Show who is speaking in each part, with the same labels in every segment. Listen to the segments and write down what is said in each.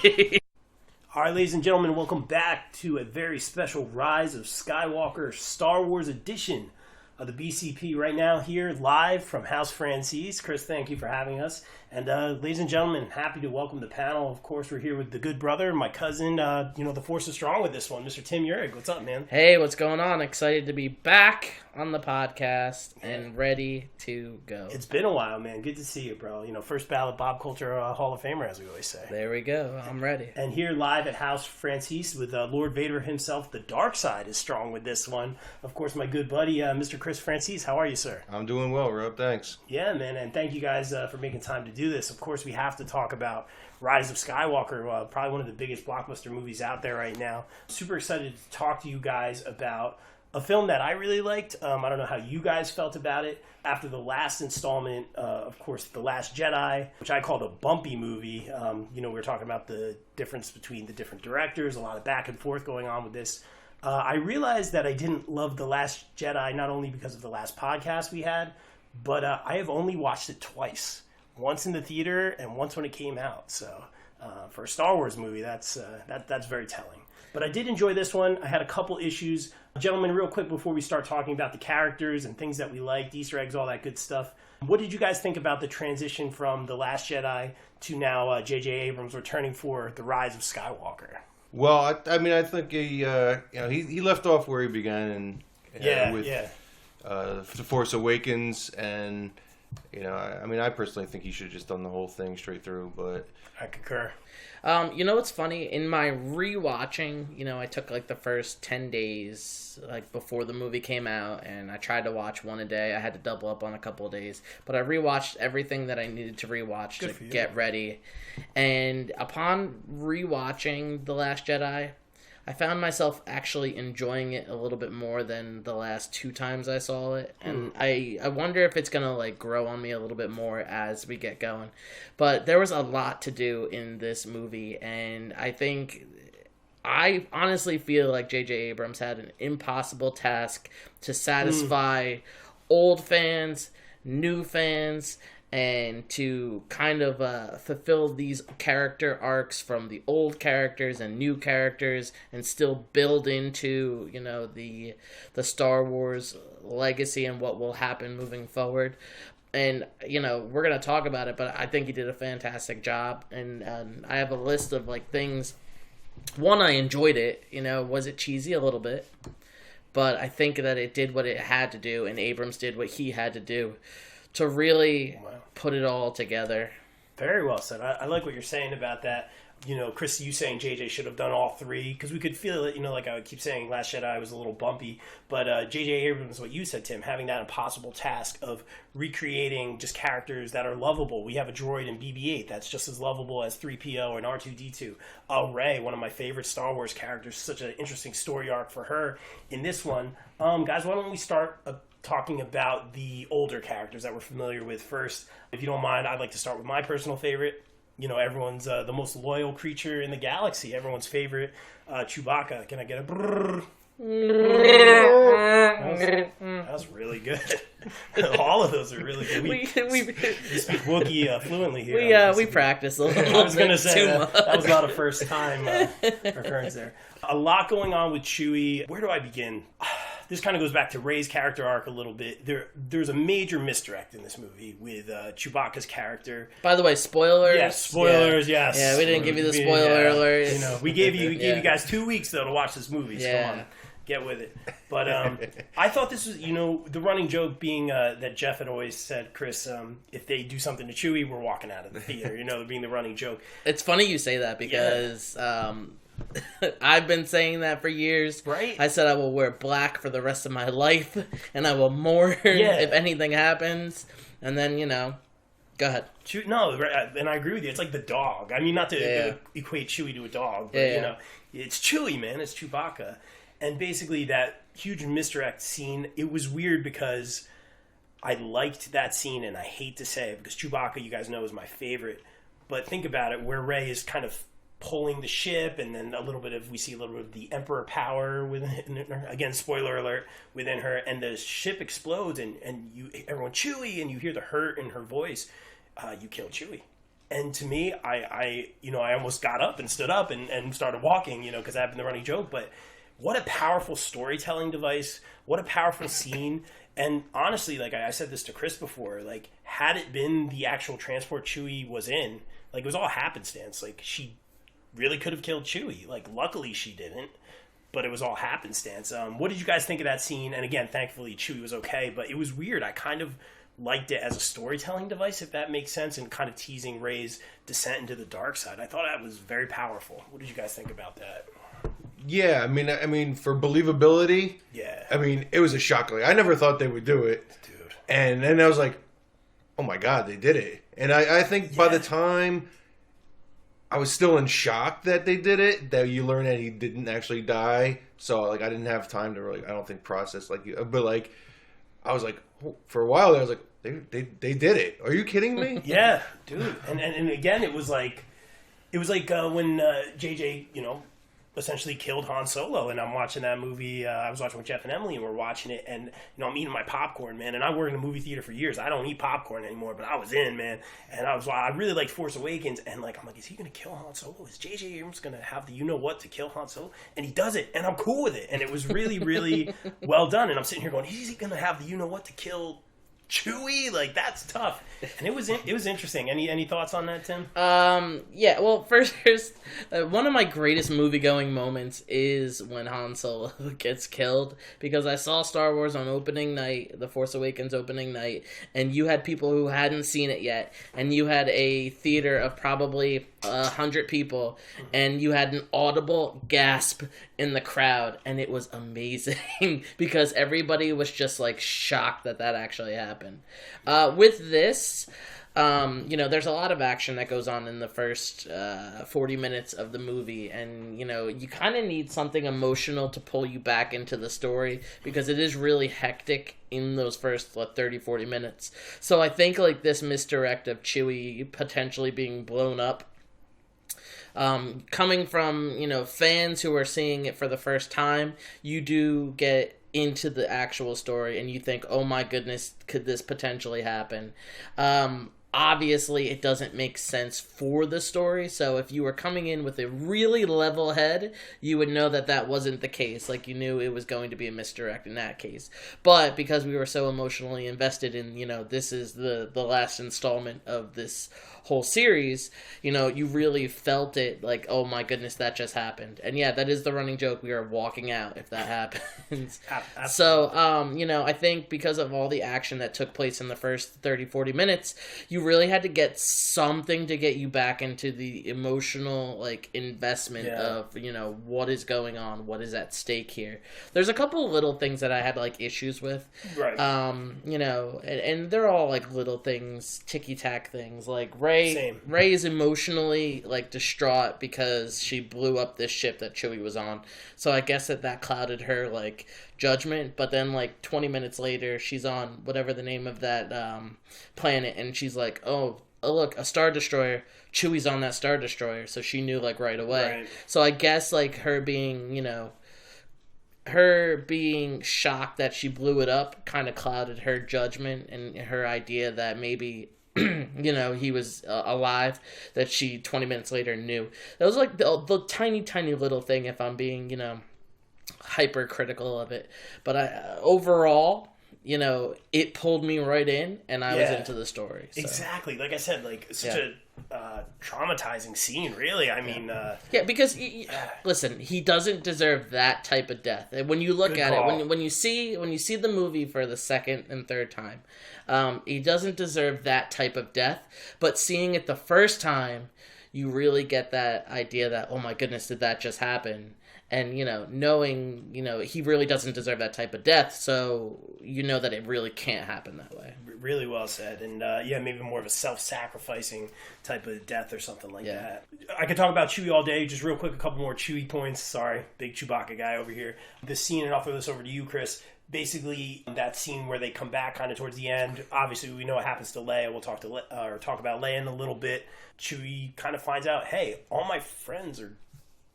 Speaker 1: All right, ladies and gentlemen, welcome back to a very special Rise of Skywalker Star Wars edition of the BCP right now here live from House Francese. Krus, thank you for having us. And ladies and gentlemen, happy to welcome the panel. Of course, we're here with the good brother, my cousin, the force is strong with this one, Mr. Tim Urig. What's up, man?
Speaker 2: Hey, what's going on? Excited to be back on the podcast and ready to go.
Speaker 1: It's been a while, man. Good to see you, bro. First ballot Bob Culture Hall of Famer, as we always say.
Speaker 2: There we go. I'm ready.
Speaker 1: And here live at House Francese with Lord Vader himself, the dark side is strong with this one. Of course, my good buddy, Mr. Krus Francese. How are you, sir?
Speaker 3: I'm doing well, Rob. Thanks.
Speaker 1: Yeah, man. And thank you guys for making time to do this. Of course, we have to talk about Rise of Skywalker, probably one of the biggest blockbuster movies out there right now. Super excited to talk to you guys about a film that I really liked. I don't know how you guys felt about it. After the last installment, of course, The Last Jedi, which I called a bumpy movie. We were talking about the difference between the different directors, a lot of back and forth going on with this. I realized that I didn't love The Last Jedi, not only because of the last podcast we had, but I have only watched it twice. Once in the theater and once when it came out. So for a Star Wars movie, that's very telling. But I did enjoy this one. I had a couple issues. Gentlemen, real quick before we start talking about the characters and things that we liked, Easter eggs, all that good stuff. What did you guys think about the transition from The Last Jedi to now J.J. Abrams returning for The Rise of Skywalker?
Speaker 3: Well, I think he left off where he began, with The Force Awakens, and I personally think he should have just done the whole thing straight through. But
Speaker 1: I concur.
Speaker 2: What's funny? In my rewatching, I took like the first 10 days, like before the movie came out, and I tried to watch one a day. I had to double up on a couple of days, but I rewatched everything that I needed to rewatch to get ready. And upon rewatching The Last Jedi, I found myself actually enjoying it a little bit more than the last two times I saw it. And I wonder if it's going to grow on me a little bit more as we get going. But there was a lot to do in this movie, and I honestly feel like J.J. Abrams had an impossible task to satisfy old fans, new fans, and to kind of fulfill these character arcs from the old characters and new characters and still build into, the Star Wars legacy and what will happen moving forward. And, we're going to talk about it, but I think he did a fantastic job. And I have a list of, things. One, I enjoyed it. Was it cheesy? A little bit. But I think that it did what it had to do, and Abrams did what he had to do to really put it all together.
Speaker 1: Very well said. I like what you're saying about that. Chris, you saying JJ should have done all three, because we could feel it, like I would keep saying Last Jedi was a little bumpy, but JJ Abrams, what you said, Tim, having that impossible task of recreating just characters that are lovable. We have a droid in BB-8 that's just as lovable as 3PO and R2-D2. Rey, one of my favorite Star Wars characters, such an interesting story arc for her in this one. Guys, why don't we start talking about the older characters that we're familiar with first. If you don't mind, I'd like to start with my personal favorite. Everyone's the most loyal creature in the galaxy. Everyone's favorite, Chewbacca. Can I get a brrrr? That was really good. All of those are really good. We speak Wookiee fluently here.
Speaker 2: We practice a little bit.
Speaker 1: I was going to say that was not a first time occurrence there. A lot going on with Chewie. Where do I begin? This kind of goes back to Rey's character arc a little bit. There's a major misdirect in this movie with Chewbacca's character.
Speaker 2: By the way, spoilers.
Speaker 1: Yes, spoilers. Yes.
Speaker 2: Yeah, we didn't give you the spoiler alert.
Speaker 1: We gave you guys 2 weeks though to watch this movie. So come on, get with it. But I thought this was, the running joke being that Jeff had always said, Chris, if they do something to Chewie, we're walking out of the theater. Being the running joke.
Speaker 2: It's funny you say that because. I've been saying that for years.
Speaker 1: Right.
Speaker 2: I said I will wear black for the rest of my life, and I will mourn if anything happens. And then, go ahead.
Speaker 1: No, and I agree with you. It's like the dog. I mean, not to equate Chewie to a dog, but, it's Chewie, man. It's Chewbacca. And basically that huge misdirect scene, it was weird because I liked that scene, and I hate to say it, because Chewbacca, you guys know, is my favorite. But think about it, where Rey is kind of pulling the ship, and then we see a little bit of the Emperor power within her. Again, spoiler alert, within her, and the ship explodes, and everyone, Chewie, and you hear the hurt in her voice. You kill Chewie. And to me, I almost got up and stood up and started walking, because that had been the running joke. But what a powerful storytelling device. What a powerful scene. And honestly, like I said this to Chris before, like had it been the actual transport Chewie was in, like it was all happenstance. Like she really could have killed Chewie. Like luckily she didn't, but it was all happenstance. What did you guys think of that scene? And again, thankfully Chewie was okay, but it was weird. I kind of liked it as a storytelling device, if that makes sense, and kind of teasing Rey's descent into the dark side. I thought that was very powerful. What did you guys think about that?
Speaker 3: Yeah, I mean, for believability,
Speaker 1: yeah.
Speaker 3: I mean, it was a shock. Like, I never thought they would do it,
Speaker 1: dude.
Speaker 3: And then I was like, oh my god, they did it. And I think by the time I was still in shock that they did it, that you learn that he didn't actually die. So like, I didn't have time to really, I don't think, process but like, I was like, for a while there, I was like, they did it. Are you kidding me?
Speaker 1: Yeah, dude. And again, it was like when JJ, essentially killed Han Solo, and I'm watching that movie. I was watching with Jeff and Emily, and we're watching it, and I'm eating my popcorn, man. And I worked in a movie theater for years. I don't eat popcorn anymore, but I was in, man. And I really liked Force Awakens, and like I'm like, is he gonna kill Han Solo? Is JJ Abrams gonna have the to kill Han Solo? And he does it, and I'm cool with it. And it was really, really well done. And I'm sitting here going, is he gonna have the to kill Chewie? Like that's tough. And it was interesting. Any thoughts on that, Tim?
Speaker 2: Yeah, well, first, one of my greatest movie-going moments is when Han Solo gets killed, because I saw Star Wars on opening night, The Force Awakens opening night, and you had people who hadn't seen it yet, and you had a theater of probably 100 people, and you had an audible gasp in the crowd, and it was amazing because everybody was just like shocked that actually happened. With this, there's a lot of action that goes on in the first 40 minutes of the movie, and you kind of need something emotional to pull you back into the story, because it is really hectic in those first 30-40 minutes. So I think like this misdirect of Chewie potentially being blown up, coming from fans who are seeing it for the first time, you do get into the actual story and you think, oh my goodness, could this potentially happen? Obviously it doesn't make sense for the story, so if you were coming in with a really level head, you would know that wasn't the case. Like, you knew it was going to be a misdirect in that case. But because we were so emotionally invested in, this is the last installment of this whole series, you really felt it, like, oh my goodness, that just happened. And yeah, that is the running joke, we are walking out if that happens. So, I think because of all the action that took place in the first 30-40 minutes, you really had to get something to get you back into the emotional, like, investment of, what is going on, what is at stake here. There's a couple little things that I had, like, issues with. Right. And they're all, like, little things, ticky-tack things, like, Rey is emotionally, like, distraught because she blew up this ship that Chewie was on. So I guess that clouded her, like, judgment. But then, like, 20 minutes later, she's on whatever the name of that planet, and she's like, oh, look, a Star Destroyer. Chewie's on that Star Destroyer. So she knew, like, right away. Right. So I guess, like, her being shocked that she blew it up kind of clouded her judgment and her idea that maybe he was alive, that she 20 minutes later knew. That was like the tiny little thing, if I'm being hypercritical of it. But overall, it pulled me right in, and I was into the story. So.
Speaker 1: Exactly, like I said, like such a traumatizing scene, really. I mean,
Speaker 2: because listen, he doesn't deserve that type of death. And when you look at it, when you see the movie for the second and third time, he doesn't deserve that type of death. But seeing it the first time, you really get that idea that, oh my goodness, did that just happen? And, knowing, he really doesn't deserve that type of death, so you know that it really can't happen that way.
Speaker 1: Really well said. And, maybe more of a self-sacrificing type of death or something like that. I could talk about Chewie all day. Just real quick, a couple more Chewie points. Sorry, big Chewbacca guy over here. The scene, and I'll throw this over to you, Chris. Basically, that scene where they come back kind of towards the end. Obviously, we know what happens to Leia. We'll talk about Leia in a little bit. Chewie kind of finds out, hey, all my friends are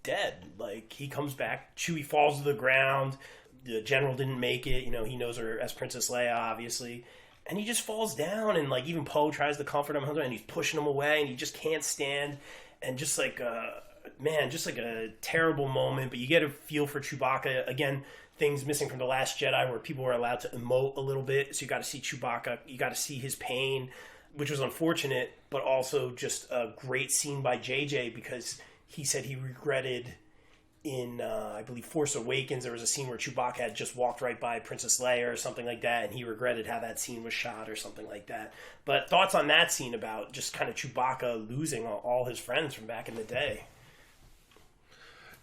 Speaker 1: dead. Like, he comes back, Chewie falls to the ground, the general didn't make it, he knows her as Princess Leia, obviously, and he just falls down, and like even Poe tries to comfort him, and he's pushing him away, and he just can't stand, and just like just like a terrible moment. But you get a feel for Chewbacca again. Things missing from The Last Jedi, where people were allowed to emote a little bit, so you got to see Chewbacca, you got to see his pain, which was unfortunate, but also just a great scene by JJ, because he said he regretted in, I believe, Force Awakens, there was a scene where Chewbacca had just walked right by Princess Leia or something like that, and he regretted how that scene was shot or something like that. But thoughts on that scene about just kind of Chewbacca losing all his friends from back in the day?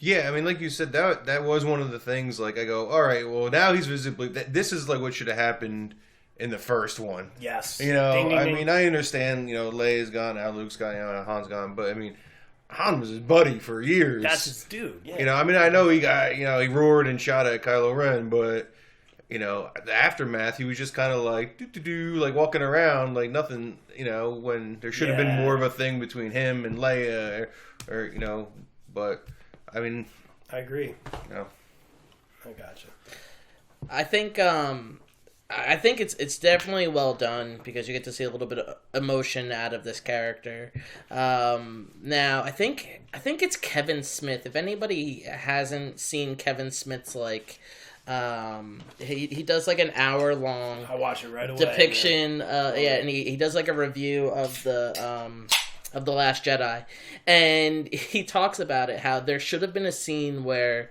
Speaker 3: Yeah, I mean, like you said, that was one of the things, like, I go, all right, well, now he's visibly... This is, like, what should have happened in the first one.
Speaker 1: Yes.
Speaker 3: You know,
Speaker 1: ding, ding,
Speaker 3: I
Speaker 1: ding.
Speaker 3: mean, I understand, you know, Leia's gone, now Luke's gone, now Han's gone, but, I mean, Han was his buddy for years.
Speaker 1: That's his dude, yeah.
Speaker 3: You know, I mean, I know he got, you know, he roared and shot at Kylo Ren, but, you know, the aftermath, he was just kind of like, like walking around, like nothing, you know, when there should have been more of a thing between him and Leia, or you know, but, I mean...
Speaker 1: I agree.
Speaker 3: No.
Speaker 1: I gotcha.
Speaker 2: I think it's definitely well done, because you get to see a little bit of emotion out of this character. Now I think it's Kevin Smith. If anybody hasn't seen Kevin Smith's like he does like an hour long
Speaker 1: I watch it right away.
Speaker 2: depiction and he does like a review of the Last Jedi, and he talks about it, how there should have been a scene where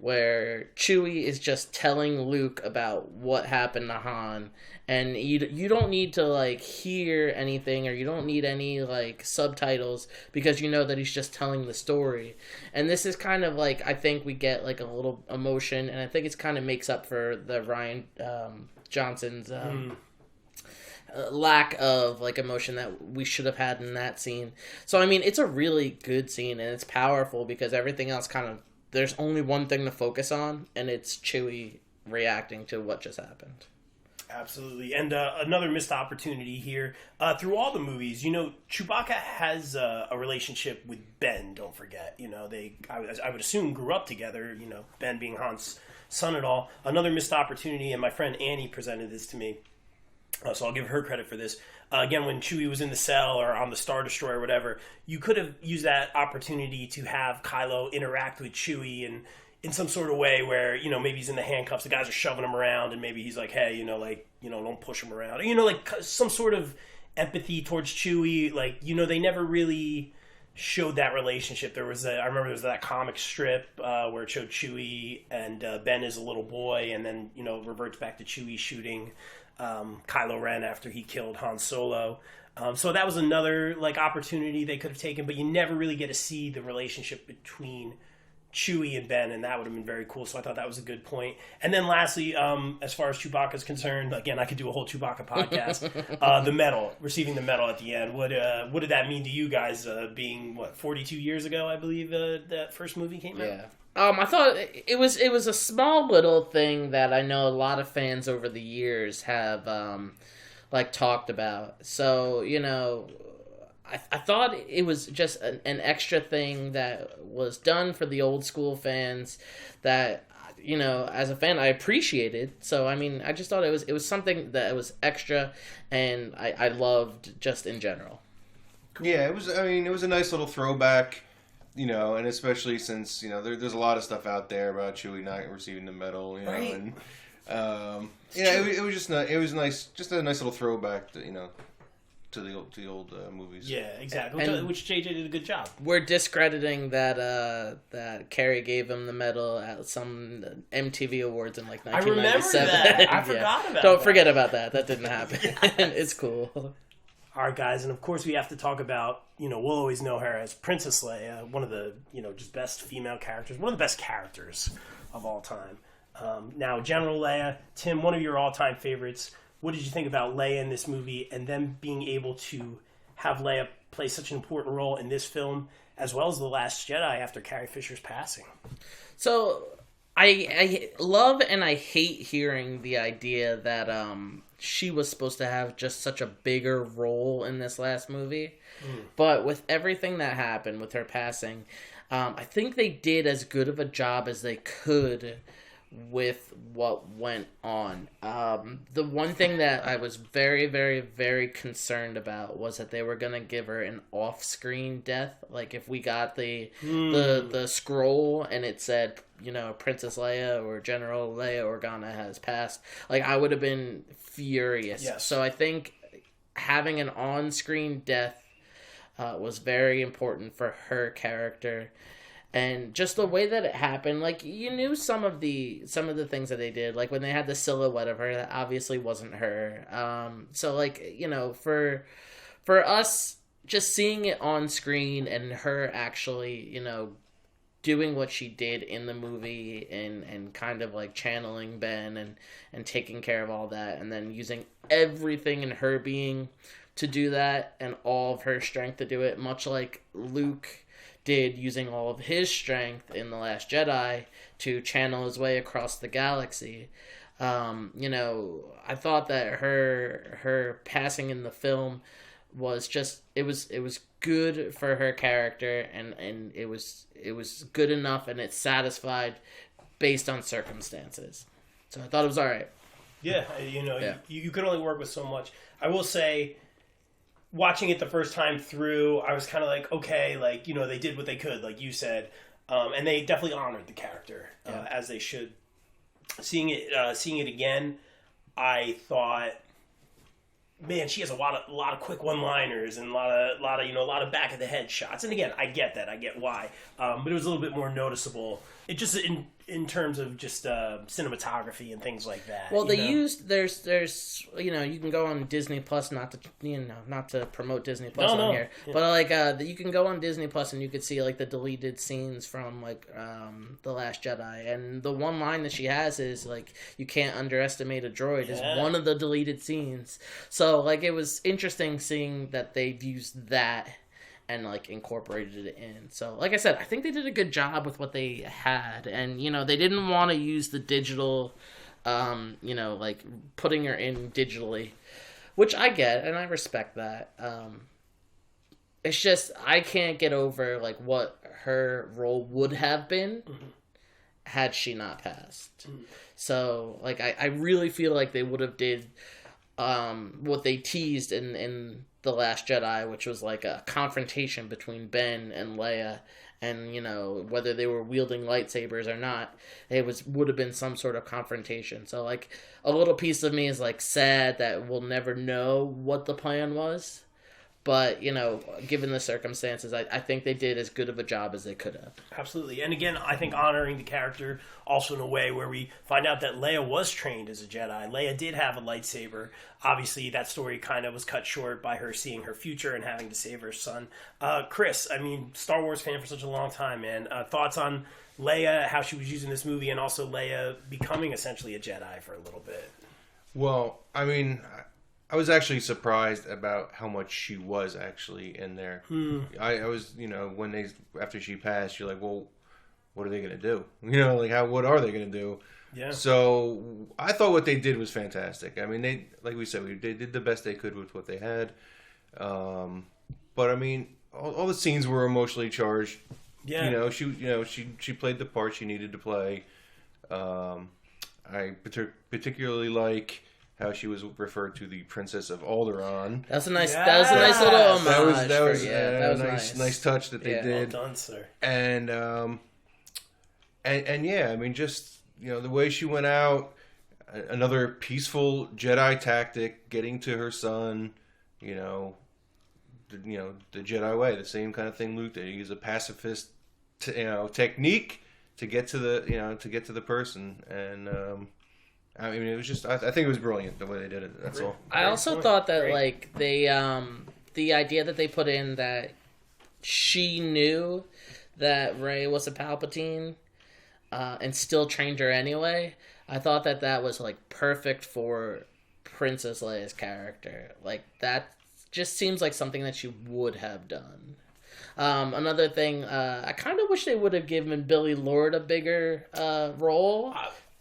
Speaker 2: Chewie is just telling Luke about what happened to Han, and you don't need to like hear anything, or you don't need any like subtitles, because you know that he's just telling the story. And this is kind of like, I think we get like a little emotion, and I think it's kind of makes up for the Rian Johnson's lack of like emotion that we should have had in that scene. So I mean, it's a really good scene, and it's powerful, because everything else kind of, there's only one thing to focus on, and it's Chewie reacting to what just happened.
Speaker 1: Absolutely. And another missed opportunity here. Through all the movies, you know, Chewbacca has a relationship with Ben, don't forget. You know, I would assume grew up together, you know, Ben being Han's son and all. Another missed opportunity, and my friend Annie presented this to me, so I'll give her credit for this. Again, when Chewie was in the cell or on the Star Destroyer or whatever, you could have used that opportunity to have Kylo interact with Chewie and in some sort of way where, you know, maybe he's in the handcuffs, the guys are shoving him around, and maybe he's like, hey, you know, like, you know, don't push him around. Or, you know, like some sort of empathy towards Chewie. Like, you know, they never really showed that relationship. I remember there was that comic strip where it showed Chewie and Ben as a little boy, and then, you know, reverts back to Chewie shooting Kylo Ren after he killed Han Solo. So that was another like opportunity they could have taken, but you never really get to see the relationship between Chewie and Ben, and that would have been very cool. So I thought that was a good point. And then lastly, as far as Chewbacca is concerned, again, I could do a whole Chewbacca podcast. The medal, receiving the medal at the end. What did that mean to you guys? Being 42 years ago, I believe that first movie came out.
Speaker 2: Yeah. I thought it was a small little thing that I know a lot of fans over the years have like talked about. So, you know, I thought it was just an extra thing that was done for the old school fans that, you know, as a fan I appreciated. So I mean, I just thought it was something that was extra, and I loved just in general.
Speaker 3: Yeah, it was. I mean, it was a nice little throwback. You know, and especially since, you know, there's a lot of stuff out there about Chewie not receiving the medal, you know,
Speaker 1: right.
Speaker 3: And it was just it was nice, just a nice little throwback, to, you know, to the old movies.
Speaker 1: Yeah, exactly. Which JJ did a good job.
Speaker 2: We're discrediting that Carrie gave him the medal at some MTV Awards in like 1997.
Speaker 1: I remember that. I forgot about that.
Speaker 2: Don't forget about that. That didn't happen. Yes. It's cool.
Speaker 1: All right, guys, and of course we have to talk about, you know, we'll always know her as Princess Leia, one of the, you know, just best female characters, one of the best characters of all time. Now, General Leia, Tim, one of your all-time favorites. What did you think about Leia in this movie, and then being able to have Leia play such an important role in this film, as well as The Last Jedi after Carrie Fisher's passing?
Speaker 2: So, I love and I hate hearing the idea that she was supposed to have just such a bigger role in this last movie. But with everything that happened with her passing, I think they did as good of a job as they could with what went on. The one thing that I was very, very, very concerned about was that they were gonna give her an off-screen death. Like if we got the scroll and it said, you know, Princess Leia or General Leia Organa has passed, like I would have been furious.
Speaker 1: Yes.
Speaker 2: So I think having an on-screen death was very important for her character. And just the way that it happened, like you knew some of the things that they did, like when they had the silhouette of her, that obviously wasn't her. So like, you know, for us just seeing it on screen and her actually, you know, doing what she did in the movie and kind of like channeling Ben and taking care of all that, and then using everything in her being to do that and all of her strength to do it, much like Luke did, using all of his strength in The Last Jedi to channel his way across the galaxy. You know, I thought that her passing in the film was just, it was good for her character, and it was good enough, and it satisfied based on circumstances. So I thought it was all right.
Speaker 1: Yeah, you know, you can only work with so much. I will say, watching it the first time through, I was kind of like, okay, like, you know, they did what they could, like you said, and they definitely honored the character as they should. Seeing it again, I thought, man, she has a lot of quick one-liners and a lot of back of the head shots. And again, I get that, I get why, but it was a little bit more noticeable. It just in terms of just cinematography and things like that.
Speaker 2: Well, they used there's you know, you can go on Disney Plus, not to promote Disney Plus on here, but like you can go on Disney Plus and you could see like the deleted scenes from like The Last Jedi, and the one line that she has is like, "You can't underestimate a droid," is one of the deleted scenes. So like it was interesting seeing that they've used that and like incorporated it in. So like I said, I think they did a good job with what they had, and you know, they didn't want to use the digital, you know, like putting her in digitally, which I get and I respect that. It's just I can't get over like what her role would have been had she not passed. So like I really feel like they would have did what they teased in The Last Jedi, which was like a confrontation between Ben and Leia, and you know, whether they were wielding lightsabers or not, it would have been some sort of confrontation. So like a little piece of me is like sad that we'll never know what the plan was, but you know, given the circumstances, I think they did as good of a job as they could have.
Speaker 1: Absolutely. And again, I think honoring the character also in a way where we find out that Leia was trained as a Jedi. Leia did have a lightsaber. Obviously, that story kind of was cut short by her seeing her future and having to save her son. Chris, I mean, Star Wars fan for such a long time, man. Thoughts on Leia, how she was using this movie, and also Leia becoming essentially a Jedi for a little bit?
Speaker 3: Well, I mean, I was actually surprised about how much she was actually in there. I was, you know, after she passed, you're like, well, what are they going to do? You know, like what are they going to do? Yeah. So I thought what they did was fantastic. I mean, they, like we said, they did the best they could with what they had. But I mean, all the scenes were emotionally charged. Yeah. You know, she played the part she needed to play. I particularly like how she was referred to the Princess of Alderaan.
Speaker 2: That was a nice little homage.
Speaker 3: That was nice touch that they did.
Speaker 1: Well done, sir.
Speaker 3: And yeah, I mean, just, you know, the way she went out, another peaceful Jedi tactic, getting to her son, the Jedi way, the same kind of thing Luke did. He used a pacifist, technique to get to the person, and I mean, it was just, I think it was brilliant the way they did it. That's all.
Speaker 2: I also thought that like they, the idea that they put in that she knew that Rey was a Palpatine, and still trained her anyway. I thought that was like perfect for Princess Leia's character. Like that just seems like something that she would have done. Another thing, I kind of wish they would have given Billy Lord a bigger role,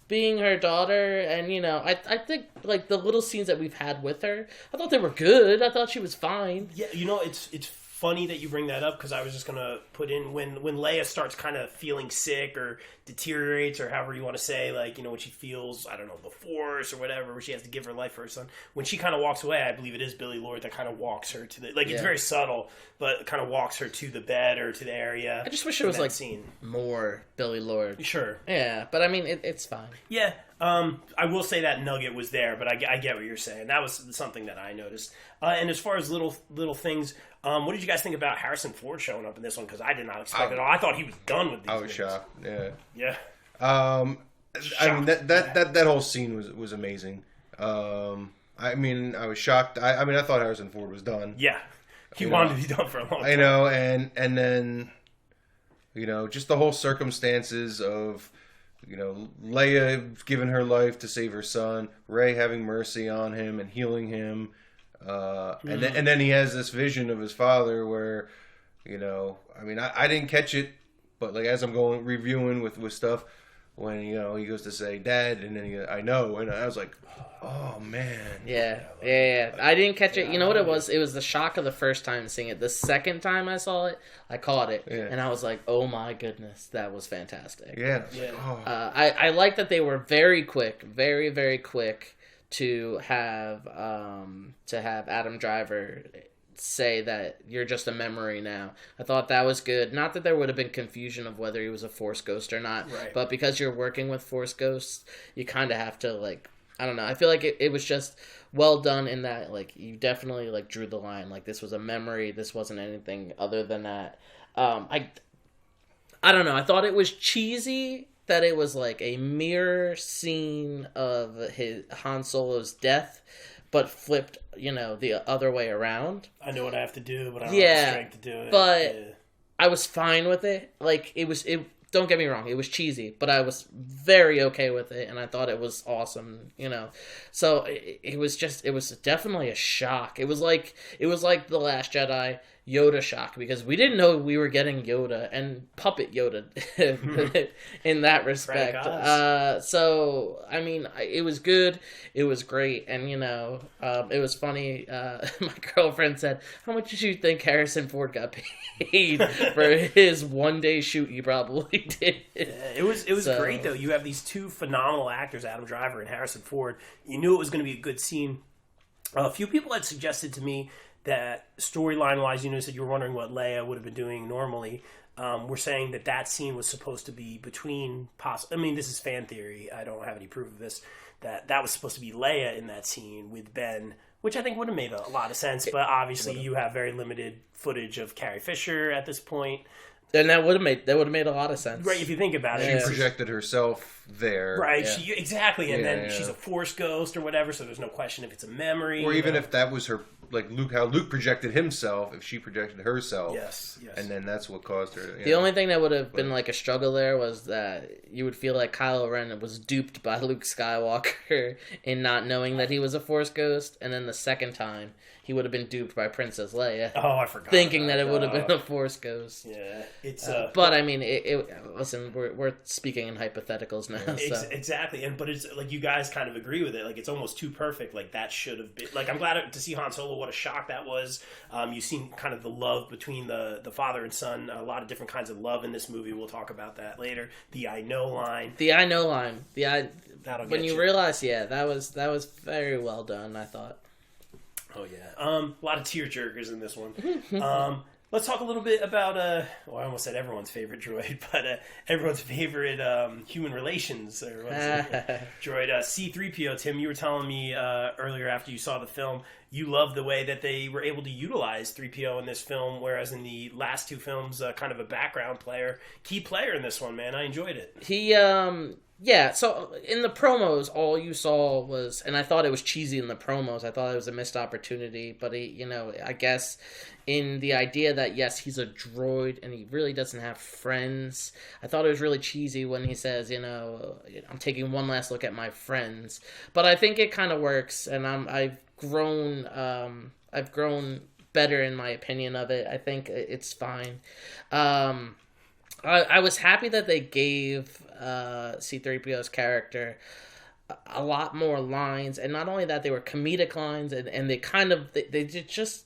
Speaker 2: being her daughter. And you know, I think like the little scenes that we've had with her, I thought they were good. I thought she was fine.
Speaker 1: Yeah, you know, it's funny that you bring that up, because I was just going to put in when Leia starts kind of feeling sick or deteriorates, or however you want to say, like, when she feels, I don't know, the Force or whatever, where she has to give her life for her son. When she kind of walks away, I believe it is Billy Lord that kind of walks her to the, like, it's very subtle, but kind of walks her to the bed or to the area.
Speaker 2: I just wish it was like more Billy Lord.
Speaker 1: Sure.
Speaker 2: Yeah, but I mean, it's fine.
Speaker 1: Yeah. I will say that nugget was there, but I get what you're saying. That was something that I noticed. And as far as little things, what did you guys think about Harrison Ford showing up in this one? Because I did not expect it at all. I thought he was done with these
Speaker 3: I was shocked. Yeah.
Speaker 1: Yeah.
Speaker 3: I mean, that whole scene was amazing. I mean, I was shocked. I mean, I thought Harrison Ford was done.
Speaker 1: Yeah. He wanted to be done for a long time.
Speaker 3: I know, and then, just the whole circumstances of, Leia giving her life to save her son, Rey having mercy on him and healing him, and then he has this vision of his father where, I mean, I didn't catch it, but like as I'm going reviewing with stuff, when he goes to say Dad, and then I know, and I was like, oh man.
Speaker 2: Yeah. I didn't catch it. You know what it was? It was the shock of the first time seeing it. The second time I saw it, I caught it, and I was like, oh my goodness, that was fantastic.
Speaker 3: Yeah.
Speaker 2: Oh. I like that they were very quick, very very quick to have Adam Driver say that you're just a memory now. I thought that was good. Not that there would have been confusion of whether he was a Force ghost or not, but because you're working with Force ghosts, you kind of have to, like, I don't know. I feel like it was just well done in that, like, you definitely, like, drew the line. Like, this was a memory. This wasn't anything other than that. I don't know. I thought it was cheesy that it was, like, a mirror scene of his Han Solo's death, but flipped, the other way around.
Speaker 1: I know what I have to do, but I don't have the strength to do it.
Speaker 2: But I was fine with it. Like, don't get me wrong, it was cheesy, but I was very okay with it, and I thought it was awesome, So it was definitely a shock. It was like The Last Jedi Yoda shock, because we didn't know we were getting Yoda and puppet Yoda in that respect. So I mean, it was good, it was great, and it was funny. My girlfriend said, "How much did you think Harrison Ford got paid for his one-day shoot he probably did?"
Speaker 1: Yeah, it was great though. You have these two phenomenal actors, Adam Driver and Harrison Ford. You knew it was going to be a good scene. A few people had suggested to me that storyline-wise, said you were wondering what Leia would have been doing normally. We're saying that scene was supposed to be between I mean, this is fan theory. I don't have any proof of this. That was supposed to be Leia in that scene with Ben, which I think would have made a lot of sense. But obviously, you have very limited footage of Carrie Fisher at this point.
Speaker 2: And that would have made a lot of sense,
Speaker 1: right? If you think about
Speaker 3: it, she projected herself there,
Speaker 1: right? Yeah. Exactly, and then she's a Force ghost or whatever, so there's no question if it's a memory,
Speaker 3: or even if that was her, like how Luke projected himself, if she projected herself,
Speaker 1: yes,
Speaker 3: and then that's what caused her.
Speaker 2: The only thing that would have been like a struggle there was that you would feel like Kylo Ren was duped by Luke Skywalker in not knowing that he was a Force ghost, and then the second time he would have been duped by Princess Leia.
Speaker 1: Oh, I forgot.
Speaker 2: Thinking that it would have been a Force ghost.
Speaker 1: Yeah, it's.
Speaker 2: But I mean, listen, we're speaking in hypotheticals now. So.
Speaker 1: Exactly, but it's like you guys kind of agree with it. Like it's almost too perfect. Like that should have been. Like I'm glad to see Han Solo. What a shock that was. You've seen kind of the love between the father and son. A lot of different kinds of love in this movie. We'll talk about that later. The I know line.
Speaker 2: When you realize, that was very well done, I thought.
Speaker 1: Oh yeah, a lot of tearjerkers in this one. Let's talk a little bit about I almost said everyone's favorite droid, but everyone's favorite human relations or droid, C-3PO. Tim, you were telling me earlier after you saw the film, you loved the way that they were able to utilize 3PO in this film, whereas in the last two films, kind of a background player, key player in this one. Man, I enjoyed it.
Speaker 2: He Yeah, so in the promos, all you saw was, and I thought it was cheesy in the promos, I thought it was a missed opportunity, but he, I guess in the idea that, yes, he's a droid and he really doesn't have friends, I thought it was really cheesy when he says, I'm taking one last look at my friends, but I think it kind of works, and I've grown better in my opinion of it. I think it's fine. I was happy that they gave C-3PO's character a lot more lines, and not only that, they were comedic lines, and they kind of they just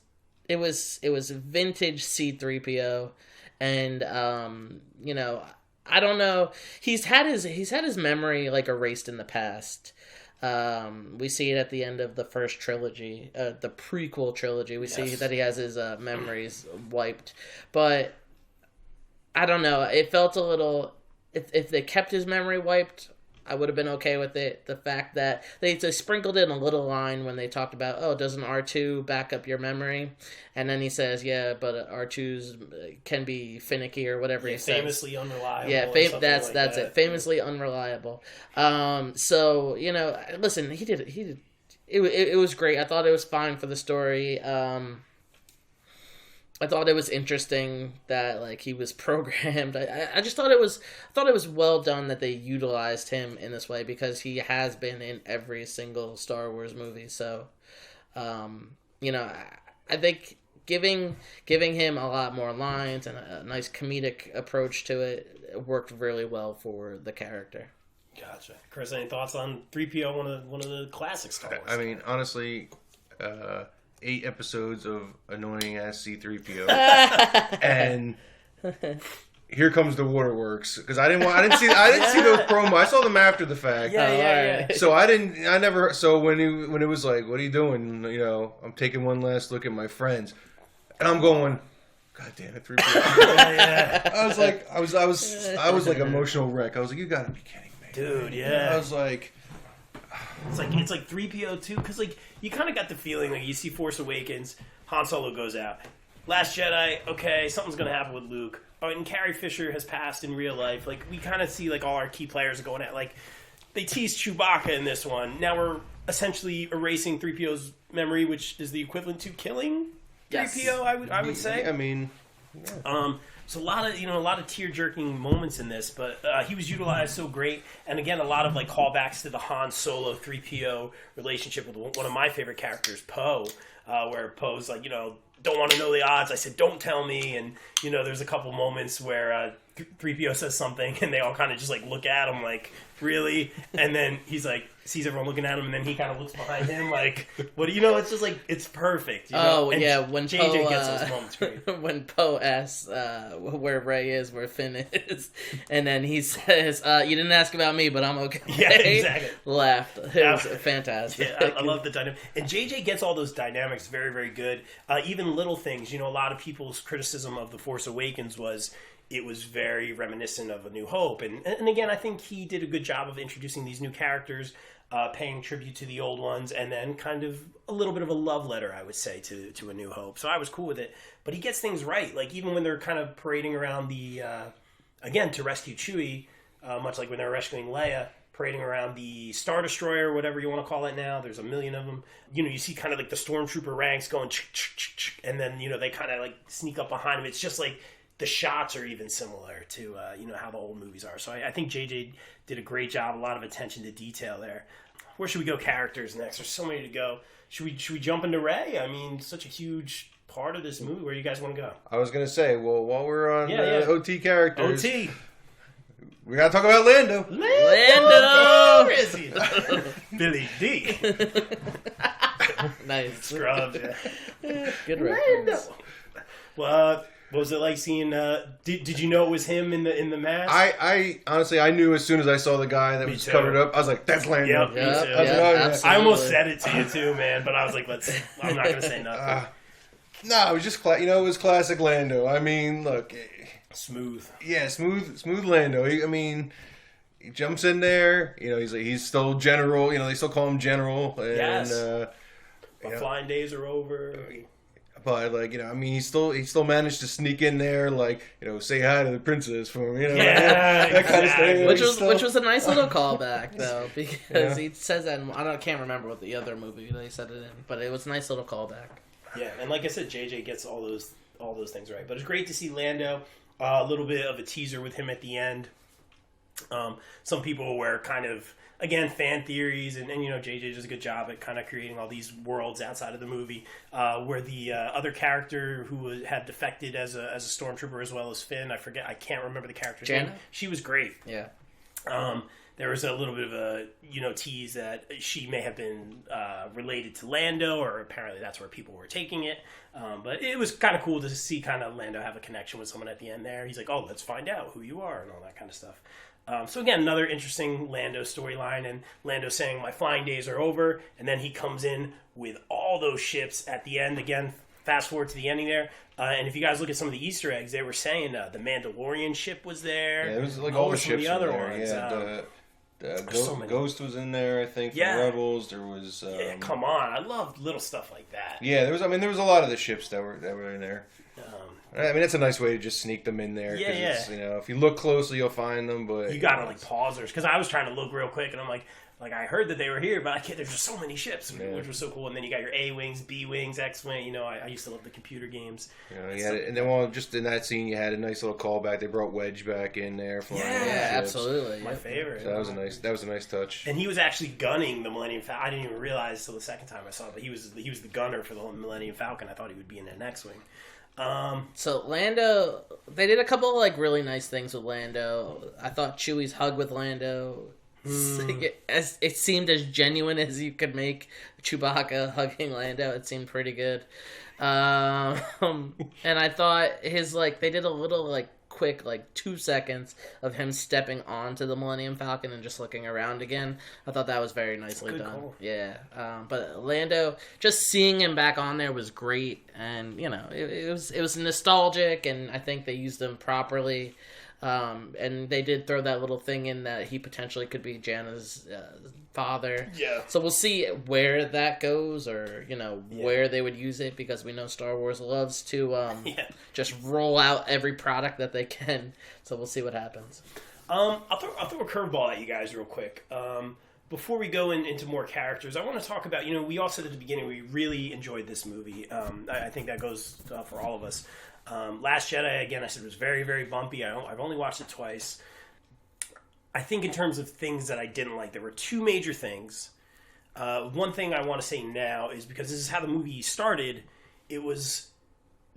Speaker 2: it was vintage C-3PO, and I don't know. He's had his memory like erased in the past. We see it at the end of the first trilogy, the prequel trilogy. We see that he has his memories wiped, but I don't know. It felt a little. If they kept his memory wiped, I would have been okay with it. The fact that they sprinkled in a little line when they talked about, oh, doesn't R2 back up your memory? And then he says, yeah, but R2's can be finicky or whatever he says.
Speaker 1: Famously unreliable.
Speaker 2: Yeah, that's it. Famously unreliable. So, listen, he did. It was great. I thought it was fine for the story. I thought it was interesting that like he was programmed. I just thought it was well done that they utilized him in this way because he has been in every single Star Wars movie. So, I think giving him a lot more lines and a nice comedic approach to it worked really well for the character.
Speaker 1: Gotcha. Chris, any thoughts on 3PO, one of the classic Star Wars?
Speaker 3: I mean, honestly, 8 episodes of annoying ass C-3PO, and here comes the waterworks because I didn't see those promos. I saw them after the fact.
Speaker 1: Yeah.
Speaker 3: So So when it was like, what are you doing? I'm taking one last look at my friends, and I'm going, God damn it, 3PO.
Speaker 1: Yeah.
Speaker 3: I was like emotional wreck. I was like, you gotta be kidding me,
Speaker 1: dude. Yeah.
Speaker 3: I was like.
Speaker 1: It's like 3PO too, because like you kind of got the feeling like you see Force Awakens, Han Solo goes out, Last Jedi, okay, something's gonna happen with Luke. Oh, and Carrie Fisher has passed in real life. Like we kind of see like all our key players going at like they teased Chewbacca in this one. Now we're essentially erasing 3PO's memory, which is the equivalent to killing 3PO. I would say.
Speaker 3: I mean,
Speaker 1: yeah. So a lot of tear-jerking moments in this, but he was utilized so great. And again, a lot of like callbacks to the Han Solo 3PO relationship with one of my favorite characters, Poe, where Poe's like, don't want to know the odds. I said, don't tell me. And, there's a couple moments where 3PO says something and they all kind of just like look at him like, really? And then he's like, sees everyone looking at him and then he kind of looks behind him like, what do you know? It's just like, it's perfect.
Speaker 2: And when
Speaker 1: JJ
Speaker 2: Poe,
Speaker 1: gets those moments great.
Speaker 2: When Poe asks where Rey is, where Finn is, and then he says, you didn't ask about me, but I'm okay.
Speaker 1: Yeah, exactly.
Speaker 2: Laughed. It was fantastic.
Speaker 1: Yeah, I love the dynamic. And JJ gets all those dynamics very, very good. Even little things. A lot of people's criticism of The Force Awakens was it was very reminiscent of A New Hope. And again, I think he did a good job of introducing these new characters, paying tribute to the old ones, and then kind of a little bit of a love letter, I would say, to A New Hope. So I was cool with it. But he gets things right. Like, even when they're kind of parading around again, to rescue Chewie, much like when they're rescuing Leia, parading around the Star Destroyer, whatever you want to call it now. There's a million of them. You see kind of like the stormtrooper ranks going, and then, they kind of like sneak up behind them. It's just like, the shots are even similar to how the old movies are. So I think JJ did a great job, a lot of attention to detail there. Where should we go characters next? There's so many to go. Should we jump into Rey? I mean, such a huge part of this movie. Where do you guys want to go?
Speaker 3: I was going to say, well, while we're on OT characters,
Speaker 1: OT,
Speaker 3: we got to talk about Lando.
Speaker 2: Lando!
Speaker 1: Where is he? Billy D.
Speaker 2: Nice.
Speaker 1: Scrubs, yeah.
Speaker 2: Good reference.
Speaker 1: Well, what was it like seeing? Did you know it was him in the mask?
Speaker 3: I honestly, I knew as soon as I saw the guy that was covered up. I was like, "That's Lando."
Speaker 1: Yep, me too. I almost said it to you too, man. But I was like, I'm not gonna say nothing.
Speaker 3: No, it was just it was classic Lando. I mean, look,
Speaker 1: smooth.
Speaker 3: Yeah, smooth Lando. He jumps in there. He's still general. They still call him general. And,
Speaker 1: yes. Flying days are over.
Speaker 3: But he still managed to sneak in there, say hi to the princess for him, that kind of stuff.
Speaker 2: Which was a nice little callback though, because he says that I can't remember what the other movie they said it in, but it was a nice little callback.
Speaker 1: Yeah, and like I said, JJ gets all those things right. But it's great to see Lando. A little bit of a teaser with him at the end. Some people were kind of, again, fan theories, and JJ does a good job at kind of creating all these worlds outside of the movie, where the other character who had defected as a stormtrooper as well as Finn, I can't remember the character's name. She was great.
Speaker 2: Yeah.
Speaker 1: there was a little bit of a tease that she may have been related to Lando, or apparently that's where people were taking it. But it was kind of cool to see kind of Lando have a connection with someone at the end there. He's like, oh, let's find out who you are and all that kind of stuff. So again, another interesting Lando storyline, and Lando saying my flying days are over, and then he comes in with all those ships at the end. Again, fast forward to the ending there, and if you guys look at some of the Easter eggs, they were saying the Mandalorian ship was there.
Speaker 3: Yeah, it was like all the ships.
Speaker 1: The other
Speaker 3: there.
Speaker 1: ones.
Speaker 3: Yeah,
Speaker 1: so
Speaker 3: Ghost was in there, I think. For Rebels, there was.
Speaker 1: Yeah, come on! I love little stuff like that.
Speaker 3: Yeah, there was. I mean, there was a lot of the ships that were in there. I mean, that's a nice way to just sneak them in there.
Speaker 1: Yeah.
Speaker 3: If you look closely, you'll find them. But
Speaker 1: you gotta like pause because I was trying to look real quick, and I'm like I heard that they were here, but I can't. There's just so many ships, which was so cool. And then you got your A-wings, B-wings, X-wing. I used to love the computer games.
Speaker 3: You had it, and then just in that scene, you had a nice little callback. They brought Wedge back in there.
Speaker 2: Yeah, absolutely.
Speaker 1: My favorite.
Speaker 3: So that was a nice touch.
Speaker 1: And he was actually gunning the Millennium Falcon. I didn't even realize until the second time I saw it, but he was the gunner for the Millennium Falcon. I thought he would be in an X-wing.
Speaker 2: So Lando, they did a couple of like really nice things with Lando. I thought Chewie's hug with Lando, it seemed as genuine as you could make Chewbacca hugging Lando. It seemed pretty good. And I thought they did a little quick 2 seconds of him stepping onto the Millennium Falcon and just looking around again. I thought that was very nicely done. Call. Yeah. But Lando, just seeing him back on there was great, and it was nostalgic, and I think they used him properly. And they did throw that little thing in that he potentially could be Janna's father.
Speaker 1: Yeah.
Speaker 2: So we'll see where that goes, or where they would use it, because we know Star Wars loves to just roll out every product that they can. So we'll see what happens.
Speaker 1: I'll throw a curveball at you guys real quick. Before we go into more characters, I want to talk about, we all said at the beginning we really enjoyed this movie. I think that goes for all of us. Last Jedi, again, I said, was very, very bumpy. I've only watched it twice. I think in terms of things that I didn't like, there were two major things. One thing I want to say now is, because this is how the movie started, it was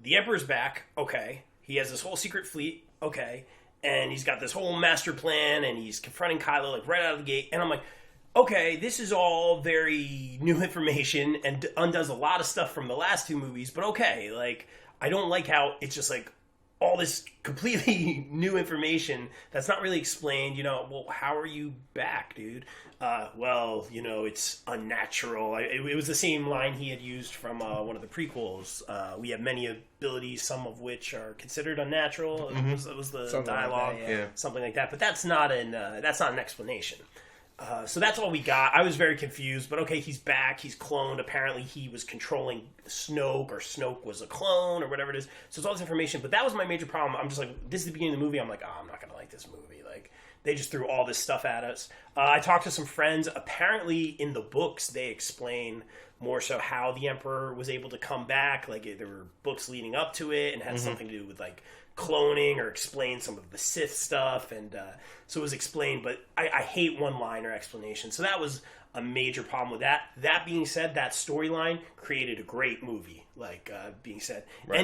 Speaker 1: the Emperor's back, okay. He has this whole secret fleet, okay. And he's got this whole master plan, and he's confronting Kylo right out of the gate. And I'm like, okay, this is all very new information and undoes a lot of stuff from the last two movies, but okay, I don't like how it's just all this completely new information that's not really explained. Well, how are you back, dude? It's unnatural. It was the same line he had used from one of the prequels. We have many abilities, some of which are considered unnatural. Mm-hmm. It was the something dialogue, like that, something like that. But that's not an explanation. So that's all we got. I was very confused, but okay, he's back. He's cloned. Apparently he was controlling Snoke, or Snoke was a clone, or whatever it is. So it's all this information, but that was my major problem. I'm just this is the beginning of the movie. I'm like, oh, I'm not going to like this movie. They just threw all this stuff at us. I talked to some friends. Apparently in the books, they explain more so how the Emperor was able to come back. There were books leading up to it and had something to do with cloning, or explain some of the Sith stuff, and so it was explained, but I hate one-liner explanation, so that was a major problem with that. That being said, that storyline created a great movie, being said. Right.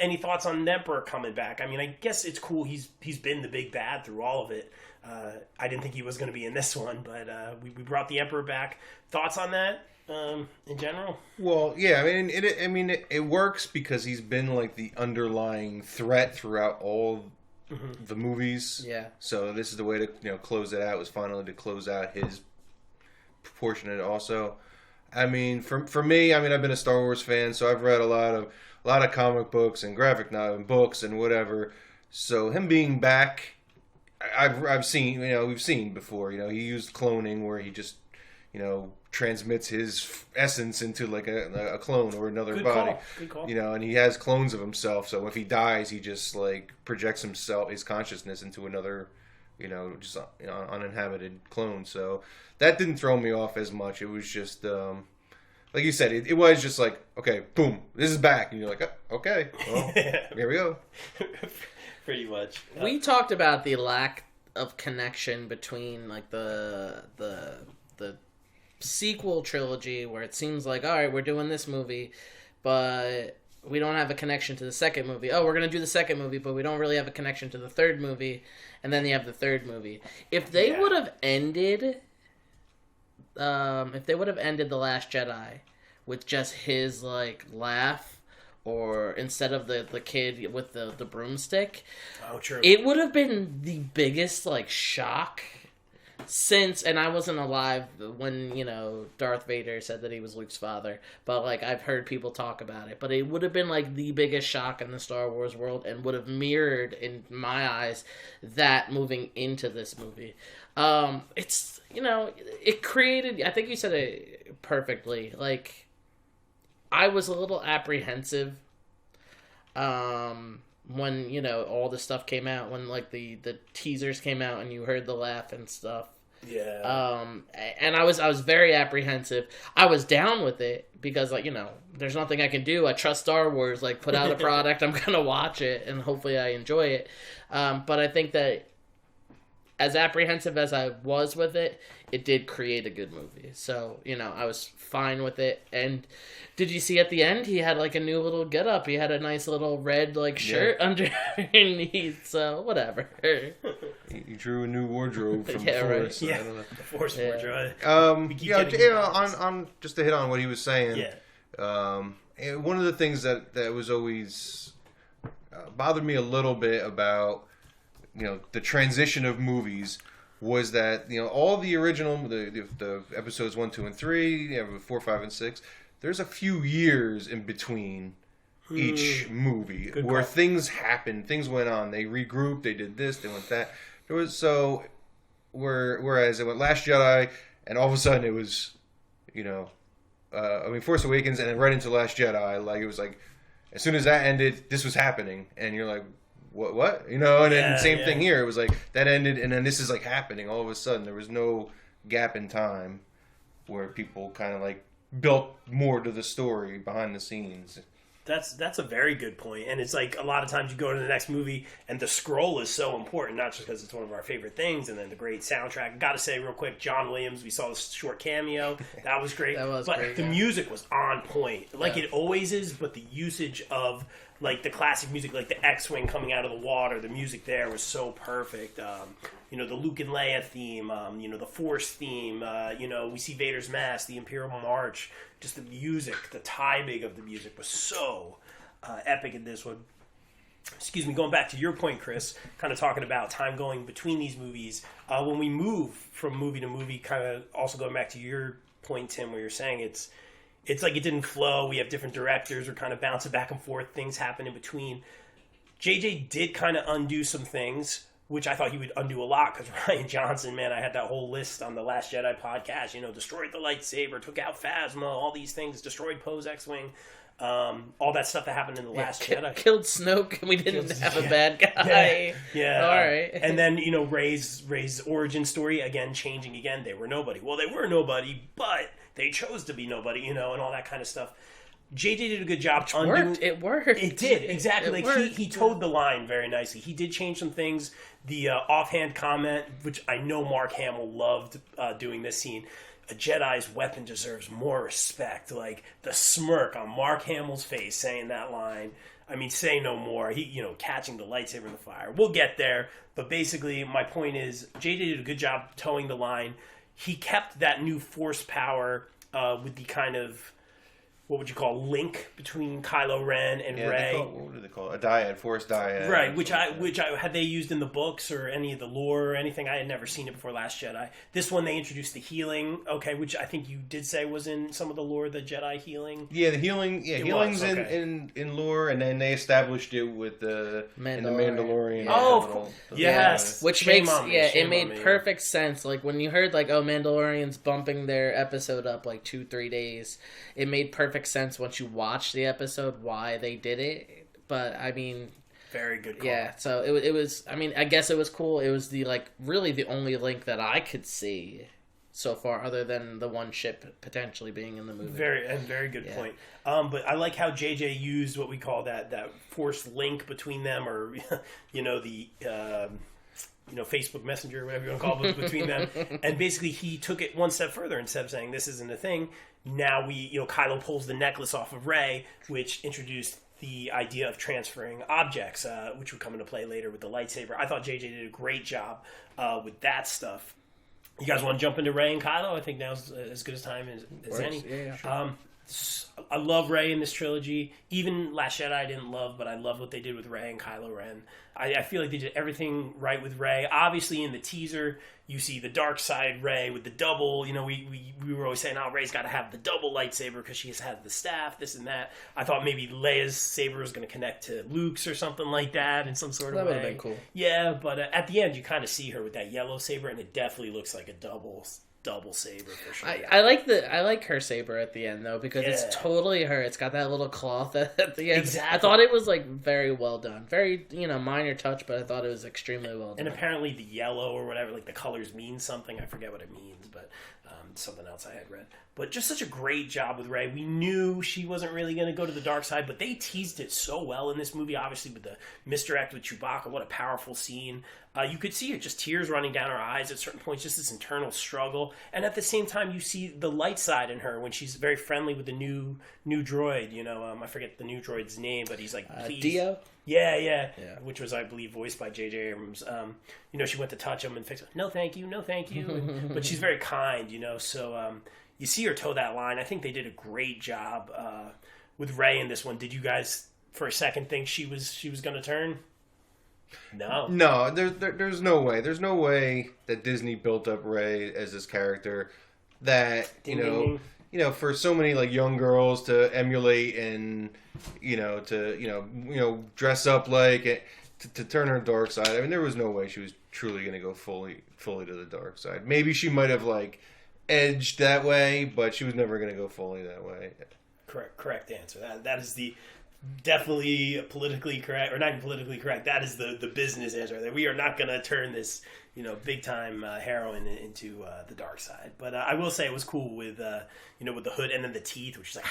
Speaker 1: Any thoughts on the Emperor coming back? I mean, I guess it's cool, he's been the big bad through all of it. I didn't think he was going to be in this one, but we brought the Emperor back. Thoughts on that? In general?
Speaker 3: Well, yeah, it works because he's been the underlying threat throughout all the movies.
Speaker 2: Yeah.
Speaker 3: So this is the way to close it out, was finally to close out his proportionate also. I mean, for me, I've been a Star Wars fan, so I've read a lot of comic books and graphic novel books and whatever. So him being back, I've seen, we've seen before. He used cloning where he just transmits his essence into a clone or another body.
Speaker 1: Good call.
Speaker 3: And he has clones of himself, so if he dies, he just projects his consciousness into another uninhabited clone. So that didn't throw me off as much. It was just like you said, it was just okay, boom, this is back, and you're like, oh, okay, well, here we go.
Speaker 1: Pretty much.
Speaker 2: We talked about the lack of connection between the sequel trilogy, where it seems all right, we're doing this movie, but we don't have a connection to the second movie. Oh, we're going to do the second movie, but we don't really have a connection to the third movie. And then you have the third movie. If they would have ended... if they would have ended The Last Jedi with just his, like, laugh, or instead of the kid with the broomstick...
Speaker 1: Oh, true.
Speaker 2: It would have been the biggest, like, shock since... And I wasn't alive when, you know, Darth Vader said that he was Luke's father. But, like, I've heard people talk about it. But it would have been, like, the biggest shock in the Star Wars world and would have mirrored, in my eyes, that moving into this movie. It's, you know, it created... I think you said it perfectly. Like, I was a little apprehensive when, you know, all the stuff came out, when, like, the teasers came out and you heard the laugh and stuff.
Speaker 1: Yeah.
Speaker 2: And I was very apprehensive. I was down with it because, like, you know, there's nothing I can do. I trust Star Wars. Like, put out a product, I'm gonna watch it, and hopefully I enjoy it. But I think that as apprehensive as I was with it, it did create a good movie. So, you know, I was fine with it. And did you see at the end, he had, like, a new little getup. He had a nice little red, like, shirt underneath. So, whatever.
Speaker 3: He drew a new wardrobe from
Speaker 2: Yeah,
Speaker 3: the
Speaker 2: right.
Speaker 3: Force.
Speaker 1: Yeah,
Speaker 3: I don't know.
Speaker 1: the Force wardrobe.
Speaker 3: On just to hit on what he was saying.
Speaker 1: Yeah.
Speaker 3: One of the things that was always bothered me a little bit about, you know, the transition of movies was that, you know, all the original the episodes 1, 2, and 3, you know, 4, 5, and 6. There's a few years in between each movie where things happened, things went on. They regrouped, they did this, they went that. There was whereas it went Last Jedi, and all of a sudden it was, you know, Force Awakens, and then right into Last Jedi. Like, it was like, as soon as that ended, this was happening, and you're like, what? You know, and then same thing here. It was like, that ended, and then this is, like, happening all of a sudden. There was no gap in time where people kind of, like, built more to the story behind the scenes.
Speaker 1: That's a very good point. And it's like, a lot of times you go to the next movie and the scroll is so important, not just because it's one of our favorite things, and then the great soundtrack. Gotta say real quick, John Williams, we saw this short cameo. That was great. But the music was on point. Like it always is, but the usage of, like, the classic music, like the X-Wing coming out of the water, the music there was so perfect. You know, the Luke and Leia theme, you know, the Force theme, you know, we see Vader's mask, the Imperial March, just the music, the timing of the music was so epic in this one. Excuse me, going back to your point, Chris, kind of talking about time going between these movies. When we move from movie to movie, kind of also going back to your point, Tim, where you're saying it's like it didn't flow. We have different directors. We're kind of bouncing back and forth. Things happen in between. JJ did kind of undo some things, which I thought he would undo a lot, because Rian Johnson, man, I had that whole list on the Last Jedi podcast, you know, destroyed the lightsaber, took out Phasma, all these things, destroyed Poe's X-Wing, all that stuff that happened in the Last Jedi.
Speaker 2: Killed Snoke, and we didn't have a bad guy.
Speaker 1: Yeah.
Speaker 2: All right.
Speaker 1: And then, you know, Rey's origin story, again, changing again. They were nobody. Well, they were nobody, but they chose to be nobody, you know, and all that kind of stuff. JJ did a good job.
Speaker 2: It worked.
Speaker 1: It did, exactly. He towed the line very nicely. He did change some things. The offhand comment, which I know Mark Hamill loved doing this scene, a Jedi's weapon deserves more respect. Like, the smirk on Mark Hamill's face saying that line. I mean, say no more. He, you know, catching the lightsaber in the fire. We'll get there. But basically, my point is, JJ did a good job towing the line. He kept that new Force power with the kind of, what would you call, link between Kylo Ren and Rey.
Speaker 3: What do they call it? A dyad, Force dyad.
Speaker 1: Right, which I had they used in the books or any of the lore or anything. I had never seen it before Last Jedi. This one they introduced the healing, which I think you did say was in some of the lore, the Jedi healing.
Speaker 3: Yeah, the healing. Yeah, healing's in lore, and then they established it with in the Mandalorian.
Speaker 1: Yeah. Oh, of course. Yes,
Speaker 2: which makes it made perfect sense. Like, when you heard, like, Mandalorian's bumping their episode up like 2-3 days, it made perfect sense once you watch the episode why they did it. But I mean,
Speaker 1: very good call.
Speaker 2: Yeah, so it was, I mean, I guess it was cool. It was really the only link that I could see so far, other than the one ship potentially being in the movie.
Speaker 1: Very good point. But I like how JJ used what we call that Force link between them, or you know, the Facebook Messenger, whatever you want to call it, between them. And basically he took it one step further. Instead of saying this isn't a thing, now Kylo pulls the necklace off of Rey, which introduced the idea of transferring objects, which would come into play later with the lightsaber. I thought JJ did a great job with that stuff. You guys want to jump into Rey and Kylo? I think now's as good a time as any.
Speaker 2: Yeah, sure.
Speaker 1: I love Rey in this trilogy. Even Last Jedi I didn't love, but I love what they did with Rey and Kylo Ren. I feel like they did everything right with Rey. Obviously, in the teaser, you see the dark side Rey with the double. You know, we were always saying, oh, Rey's got to have the double lightsaber because she has had the staff, this and that. I thought maybe Leia's saber was going to connect to Luke's or something like that in some sort of way.
Speaker 2: That would have been cool.
Speaker 1: Yeah, but at the end, you kind of see her with that yellow saber, and it definitely looks like a double saber for sure.
Speaker 2: I like her saber at the end though, because it's totally her. It's got that little cloth at the end.
Speaker 1: Exactly.
Speaker 2: I thought it was like very well done. Very, minor touch, but I thought it was extremely well done.
Speaker 1: And apparently the yellow or whatever, like the colors mean something. I forget what it means, but something else I had read. But just such a great job with Rey. We knew she wasn't really going to go to the dark side, but they teased it so well in this movie, obviously with the misdirect with Chewbacca. What a powerful scene. You could see it, just tears running down her eyes at certain points, just this internal struggle. And at the same time, you see the light side in her when she's very friendly with the new droid. I forget the new droid's name, but he's like, please.
Speaker 2: Dio?
Speaker 1: Yeah. Which was, I believe, voiced by J.J. Abrams. She went to touch him and fix it. No, thank you. But she's very kind, so you see her toe that line. I think they did a great job with Rey in this one. Did you guys, for a second, think she was going to turn?
Speaker 3: No, there's no way. There's no way that Disney built up Rey as this character that, for so many like young girls to emulate and, to dress up like to turn her dark side. I mean, there was no way she was truly going to go fully to the dark side. Maybe she might have like edged that way, but she was never going to go fully that way.
Speaker 1: Correct answer. That is the definitely politically correct, or not even politically correct. That is the business answer. That we are not going to turn this, big time heroine into the dark side. But I will say it was cool with with the hood and then the teeth, which is like,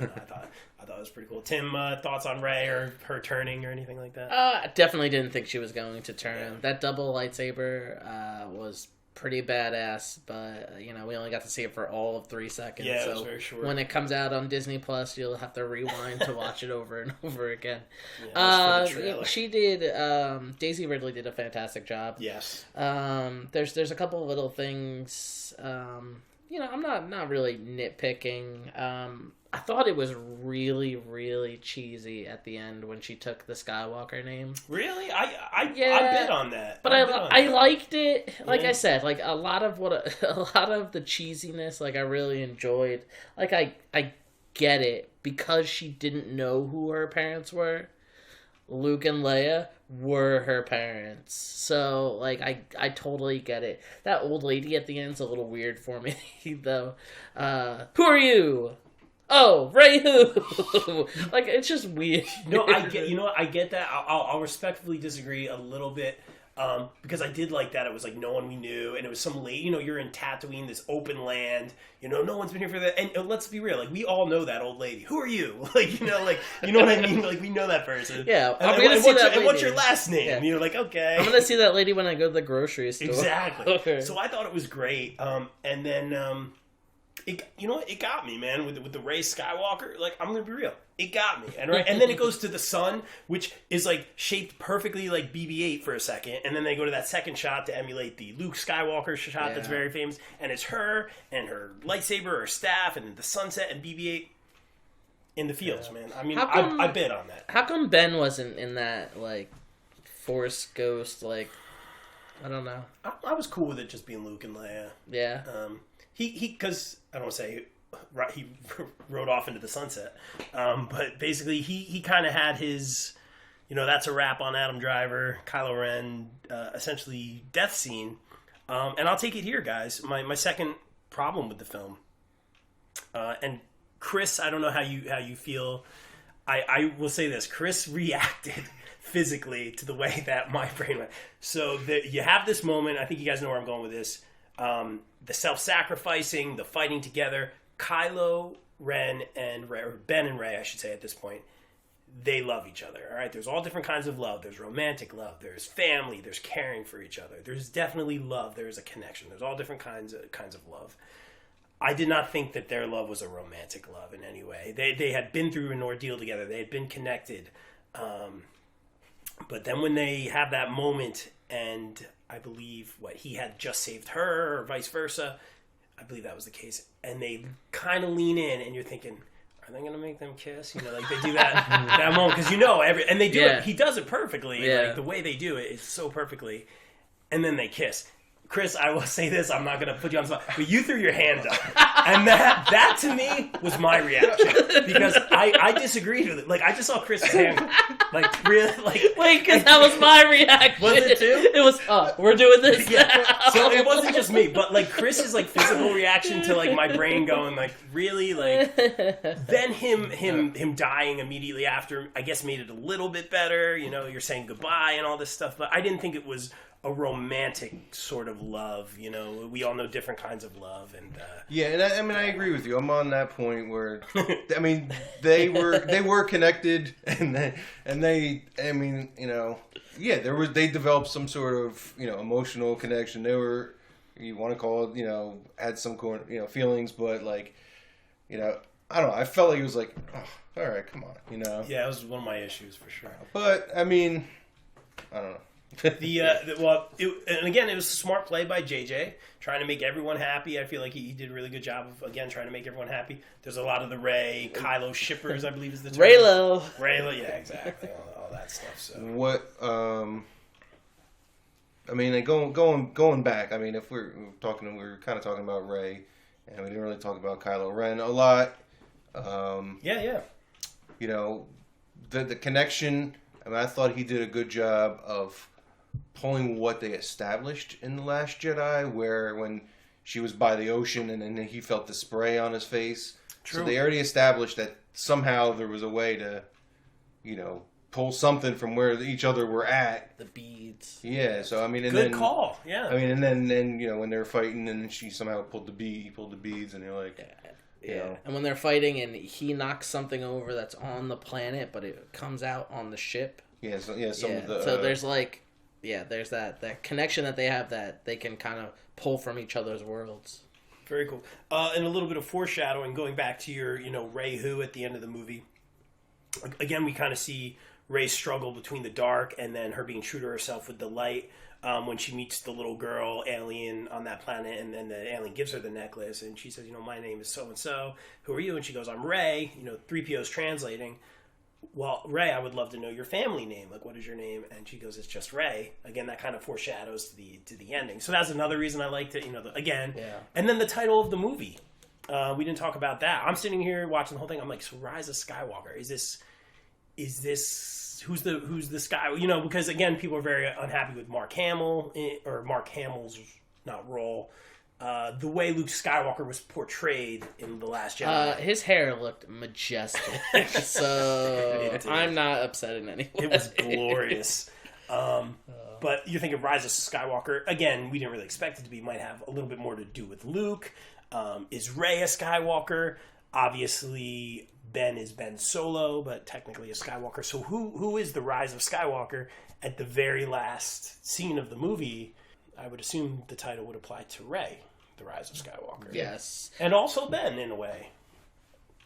Speaker 1: I thought it was pretty cool. Tim, thoughts on Rey or her turning or anything like that?
Speaker 2: I definitely didn't think she was going to turn. Yeah. That double lightsaber was pretty badass, but we only got to see it for all of 3 seconds.
Speaker 1: Yeah,
Speaker 2: so
Speaker 1: it was very short.
Speaker 2: When it comes out on Disney Plus, you'll have to rewind to watch it over and over again. She did. Daisy Ridley did a fantastic job.
Speaker 1: Yes.
Speaker 2: There's a couple of little things. I'm not really nitpicking. I thought it was really, really cheesy at the end when she took the Skywalker name.
Speaker 1: Really? I bit on that.
Speaker 2: But I liked it. Like I said, like a lot of the cheesiness, like I really enjoyed. Like I get it because she didn't know who her parents were. Luke and Leia were her parents. So, like, I totally get it. That old lady at the end's a little weird for me, though. Who are you? Oh, Rey who? Like, it's just weird.
Speaker 1: No, I get that. I'll respectfully disagree a little bit. Because I did like that. It was like no one we knew, and it was some late. You're in Tatooine, this open land. No one's been here for that. And let's be real, like we all know that old lady. Who are you? Like you know what I mean? Like we know that person.
Speaker 2: Yeah,
Speaker 1: I'm gonna see that lady. And what's your last name? Yeah. You're like, okay.
Speaker 2: I'm gonna see that lady when I go to the grocery store.
Speaker 1: Exactly.
Speaker 2: Okay.
Speaker 1: So I thought it was great. And then it got me, man, with the Rey Skywalker. Like, I'm gonna be real, it got me, and then it goes to the sun, which is like shaped perfectly like BB-8 for a second, and then they go to that second shot to emulate the Luke Skywalker shot that's very famous, and it's her and her lightsaber or staff, and then the sunset and BB-8 in the fields, man. I mean, I bet on that.
Speaker 2: How come Ben wasn't in that like Force Ghost? Like, I don't know.
Speaker 1: I was cool with it just being Luke and Leia.
Speaker 2: Yeah.
Speaker 1: He because I don't want to say he rode off into the sunset, but basically he kind of had his, that's a wrap on Adam Driver, Kylo Ren, essentially death scene, and I'll take it here, guys. My second problem with the film, and Chris, I don't know how you feel. I will say this: Chris reacted physically to the way that my brain went. So you have this moment. I think you guys know where I'm going with this. The self-sacrificing, the fighting together. Kylo Ren and Rey, or Ben and Rey, I should say at this point, they love each other. All right, there's all different kinds of love. There's romantic love. There's family. There's caring for each other. There's definitely love. There's a connection. There's all different kinds of love. I did not think that their love was a romantic love in any way. They had been through an ordeal together. They had been connected. But then when they have that moment, and I believe he had just saved her, or vice versa. I believe that was the case. And they kind of lean in, and you're thinking, are they going to make them kiss? You know, like they do that moment, because and they do it. He does it perfectly.
Speaker 2: Yeah.
Speaker 1: Like the way they do it is so perfectly. And then they kiss. Chris, I will say this, I'm not going to put you on the spot, but you threw your hand up. And that to me was my reaction. Because I disagreed with it. Like, I just saw Chris's hand, like, really, like...
Speaker 2: Wait, because that was my reaction.
Speaker 1: Was it too?
Speaker 2: It was, we're doing this
Speaker 1: Yeah.
Speaker 2: now.
Speaker 1: So it wasn't just me, but, like, Chris's, like, physical reaction to, like, my brain going, like, really? Like, then him dying immediately after, I guess, made it a little bit better. You know, you're saying goodbye and all this stuff, but I didn't think it was a romantic sort of love. You know, we all know different kinds of love, and
Speaker 3: yeah, and I agree with you. I'm on that point where, I mean, they were connected, and they, I mean, you know, yeah, they developed some sort of, you know, emotional connection. They were, you want to call it, you know, had some, you know, feelings, but like, you know, I don't know. I felt like it was like, oh, all right, come on, you know.
Speaker 1: Yeah, that was one of my issues for sure.
Speaker 3: But I mean, I don't know.
Speaker 1: And again, it was a smart play by JJ, trying to make everyone happy. I feel like he did a really good job of, again, trying to make everyone happy. There's a lot of the Rey, Kylo shippers, I believe is the term. Raylo, yeah, exactly, all that stuff. So
Speaker 3: what? I mean, like going back. I mean, if we were kind of talking about Rey, and we didn't really talk about Kylo Ren a lot.
Speaker 1: Yeah.
Speaker 3: You know, the connection. I mean, I thought he did a good job of pulling what they established in The Last Jedi, where when she was by the ocean and then he felt the spray on his face. True. So they already established that somehow there was a way to, you know, pull something from where each other were at.
Speaker 2: The beads.
Speaker 3: Yeah, so I mean, and
Speaker 1: good
Speaker 3: then,
Speaker 1: call. Yeah.
Speaker 3: I mean, and then you know, when they were fighting and she somehow pulled the beads, and you're like, you know.
Speaker 2: And when they're fighting and he knocks something over that's on the planet, but it comes out on the ship.
Speaker 3: Yeah, so of the,
Speaker 2: so there's like, there's that connection that they have that they can kind of pull from each other's worlds.
Speaker 1: Very cool. And a little bit of foreshadowing, going back to your, you know, Rey who at the end of the movie. Again, we kind of see Rey's struggle between the dark and then her being true to herself with the light. When she meets the little girl alien on that planet, and then the alien gives her the necklace, and she says, you know, my name is so-and-so. Who are you? And she goes, I'm Rey. You know, 3PO's translating. Well, Rey, I would love to know your family name. Like, what is your name? And she goes, it's just Rey. Again, that kind of foreshadows to the ending. So that's another reason I liked it, you know, again. Yeah. And then the title of the movie. We didn't talk about that. I'm sitting here watching the whole thing. I'm like, so Rise of Skywalker. Is this who's this guy? You know, because again, people are very unhappy with Mark Hamill's role. The way Luke Skywalker was portrayed in The Last Jedi.
Speaker 2: His hair looked majestic, so I'm not upset in any way.
Speaker 1: It was glorious. But you're thinking Rise of Skywalker. Again, we didn't really expect it to be. Might have a little bit more to do with Luke. Is Rey a Skywalker? Obviously, Ben is Ben Solo, but technically a Skywalker. So who is the Rise of Skywalker? At the very last scene of the movie, I would assume the title would apply to Rey, the Rise of Skywalker.
Speaker 2: Yes.
Speaker 1: And also Ben, in a way.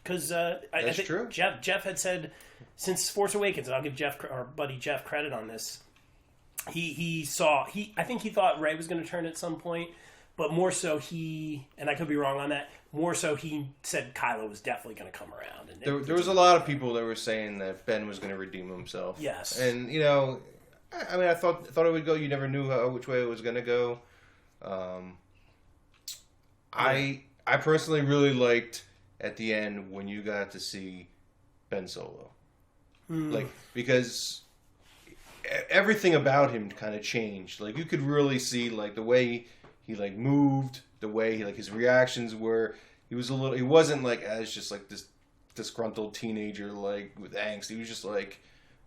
Speaker 1: Because I think
Speaker 3: true.
Speaker 1: Jeff had said, since Force Awakens, and I'll give our buddy Jeff credit on this, I think he thought Rey was going to turn at some point, but more so and I could be wrong on that, more so he said Kylo was definitely going to come around. And
Speaker 3: there was a lot of people that were saying that Ben was going to redeem himself.
Speaker 1: Yes.
Speaker 3: And, you know, I mean, I thought it would go. You never knew which way it was going to go. I personally really liked at the end when you got to see Ben Solo. Like, because everything about him kind of changed. Like, you could really see, like, the way he like moved, the way his reactions were. He wasn't like as just like this disgruntled teenager like with angst. He was just like,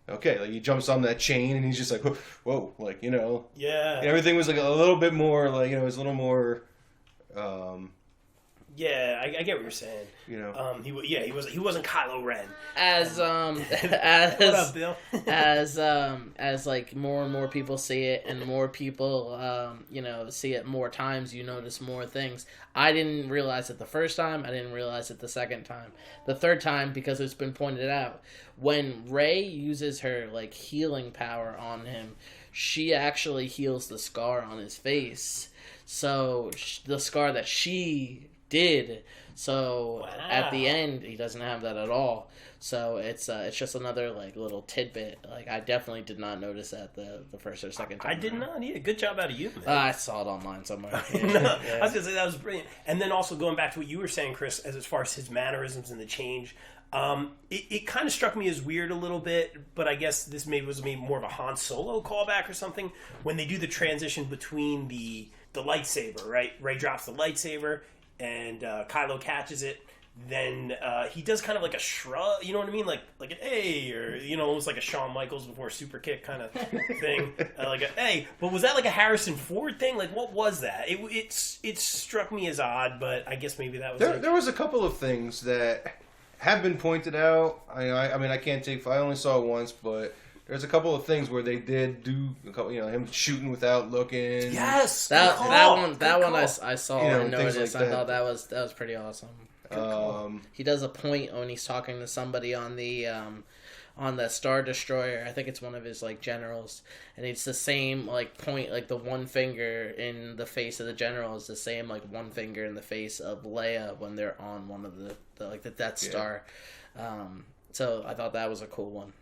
Speaker 3: okay, like he jumps on that chain and he's just like, whoa, like, you know. Yeah. And everything was like a little bit more like, you know, it was a little more
Speaker 1: Yeah, I get what you're saying. He wasn't Kylo Ren.
Speaker 2: As
Speaker 1: What up, Bill?
Speaker 2: as like more and more people see it, and more people see it more times, you notice more things. I didn't realize it the first time. I didn't realize it the second time. The third time, because it's been pointed out, when Rey uses her like healing power on him, she actually heals the scar on his face. So the scar that she did. So at the end, he doesn't have that at all. So it's just another like little tidbit. Like I definitely did not notice that the first or second time.
Speaker 1: I did not either. Good job out of you, man.
Speaker 2: I saw it online somewhere. Yeah,
Speaker 1: no,
Speaker 2: yeah.
Speaker 1: I was gonna say that was brilliant. And then also going back to what you were saying, Chris, as far as his mannerisms and the change, it kind of struck me as weird a little bit. But I guess this maybe was more of a Han Solo callback or something when they do the transition between the lightsaber. Right, Rey drops the lightsaber and Kylo catches it. Then he does kind of like a shrug, you know what I mean? Like an hey, or almost like a Shawn Michaels before super kick kind of thing, like a hey. But was that like a Harrison Ford thing? Like what was that? It struck me as odd, but I guess maybe that was.
Speaker 3: There was a couple of things that have been pointed out. I mean I can't take. I only saw it once, but there's a couple of things where they did do a couple. Him shooting without looking.
Speaker 1: Yes,
Speaker 2: that one I saw and noticed. Like I thought that was pretty awesome. He does a point when he's talking to somebody on the Star Destroyer. I think it's one of his like generals, and it's the same like point, like the one finger in the face of the general is the same like one finger in the face of Leia when they're on one of the Death Star. So I thought that was a cool one.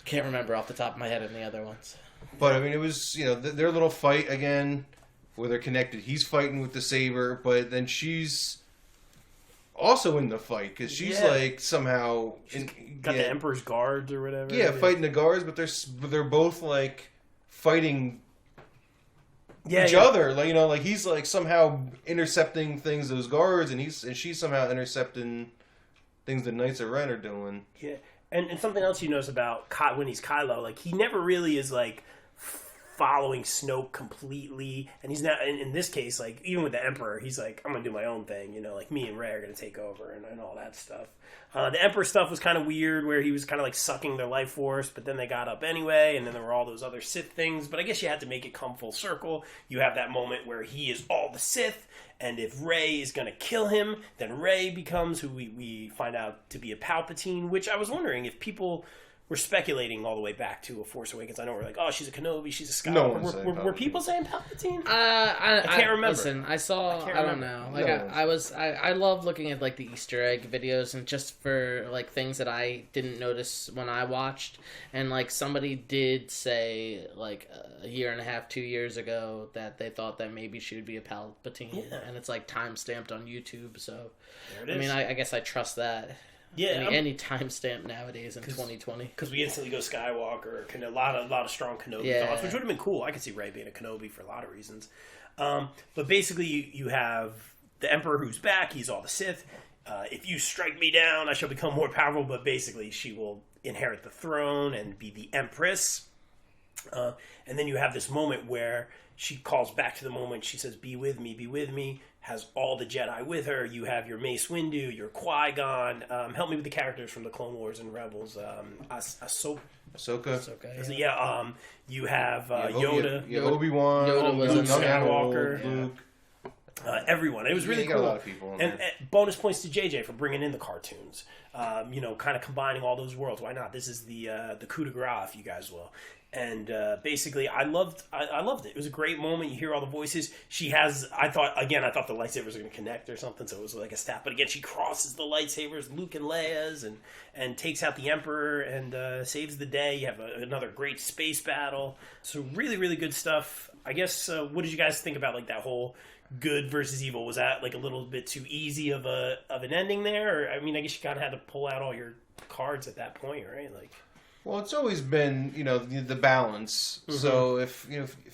Speaker 2: Can't remember off the top of my head any other ones.
Speaker 3: But I mean, it was their little fight again, where they're connected. He's fighting with the saber, but then she's also in the fight because she's like somehow
Speaker 1: got the Emperor's guards or whatever.
Speaker 3: Yeah, fighting the guards, but they're both like fighting each other. Like like he's like somehow intercepting things those guards, and she's somehow intercepting things the Knights of Ren are doing.
Speaker 1: Yeah, and something else you notice about when he's Kylo, like he never really is like following Snoke completely, and he's not in this case, like even with the Emperor, he's like, I'm gonna do my own thing, like me and Rey are gonna take over and all that stuff. The Emperor stuff was kind of weird, where he was kind of like sucking their life force, but then they got up anyway, and then there were all those other Sith things, but I guess you had to make it come full circle. You have that moment where he is all the Sith, and if Rey is gonna kill him, then Rey becomes who we find out to be a Palpatine, which I was wondering if people we're speculating all the way back to A Force Awakens. I know we're like, oh, she's a Kenobi, she's a Skywalker. Were people saying Palpatine? I can't remember.
Speaker 2: Listen, I don't know. Like I love looking at like the Easter egg videos, and just for like things that I didn't notice when I watched. And like somebody did say like a year and a half, 2 years ago that they thought that maybe she would be a Palpatine, and it's like time stamped on YouTube. So there it is. I mean, I guess I trust that.
Speaker 1: Yeah,
Speaker 2: any timestamp nowadays in 2020,
Speaker 1: because we instantly go Skywalker, a lot of strong Kenobi thoughts, which would have been cool. I could see Rey being a Kenobi for a lot of reasons. But basically, you have the Emperor who's back. He's all the Sith. If you strike me down, I shall become more powerful. But basically, she will inherit the throne and be the Empress. And then you have this moment where she calls back to the moment. She says, "Be with me, be with me." Has all the Jedi with her. You have your Mace Windu, your Qui-Gon. Help me with the characters from the Clone Wars and Rebels. Ahsoka. Yeah. You have Yoda.
Speaker 3: Obi-Wan.
Speaker 2: Yoda was
Speaker 1: Luke Skywalker. Luke. Everyone. It was really cool.
Speaker 3: A lot of people
Speaker 1: and bonus points to JJ for bringing in the cartoons. Kind of combining all those worlds. Why not? This is the coup de grace, if you guys will. And basically, I loved it. It was a great moment. You hear all the voices. I thought the lightsabers were going to connect or something, so it was like a staff. But again, she crosses the lightsabers, Luke and Leia's, and takes out the Emperor and saves the day. You have another great space battle. So really, really good stuff. I guess, what did you guys think about like that whole good versus evil? Was that like a little bit too easy of an ending there? Or, I mean, I guess you kind of had to pull out all your cards at that point, right? Like.
Speaker 3: Well, it's always been, the balance. Mm-hmm. So if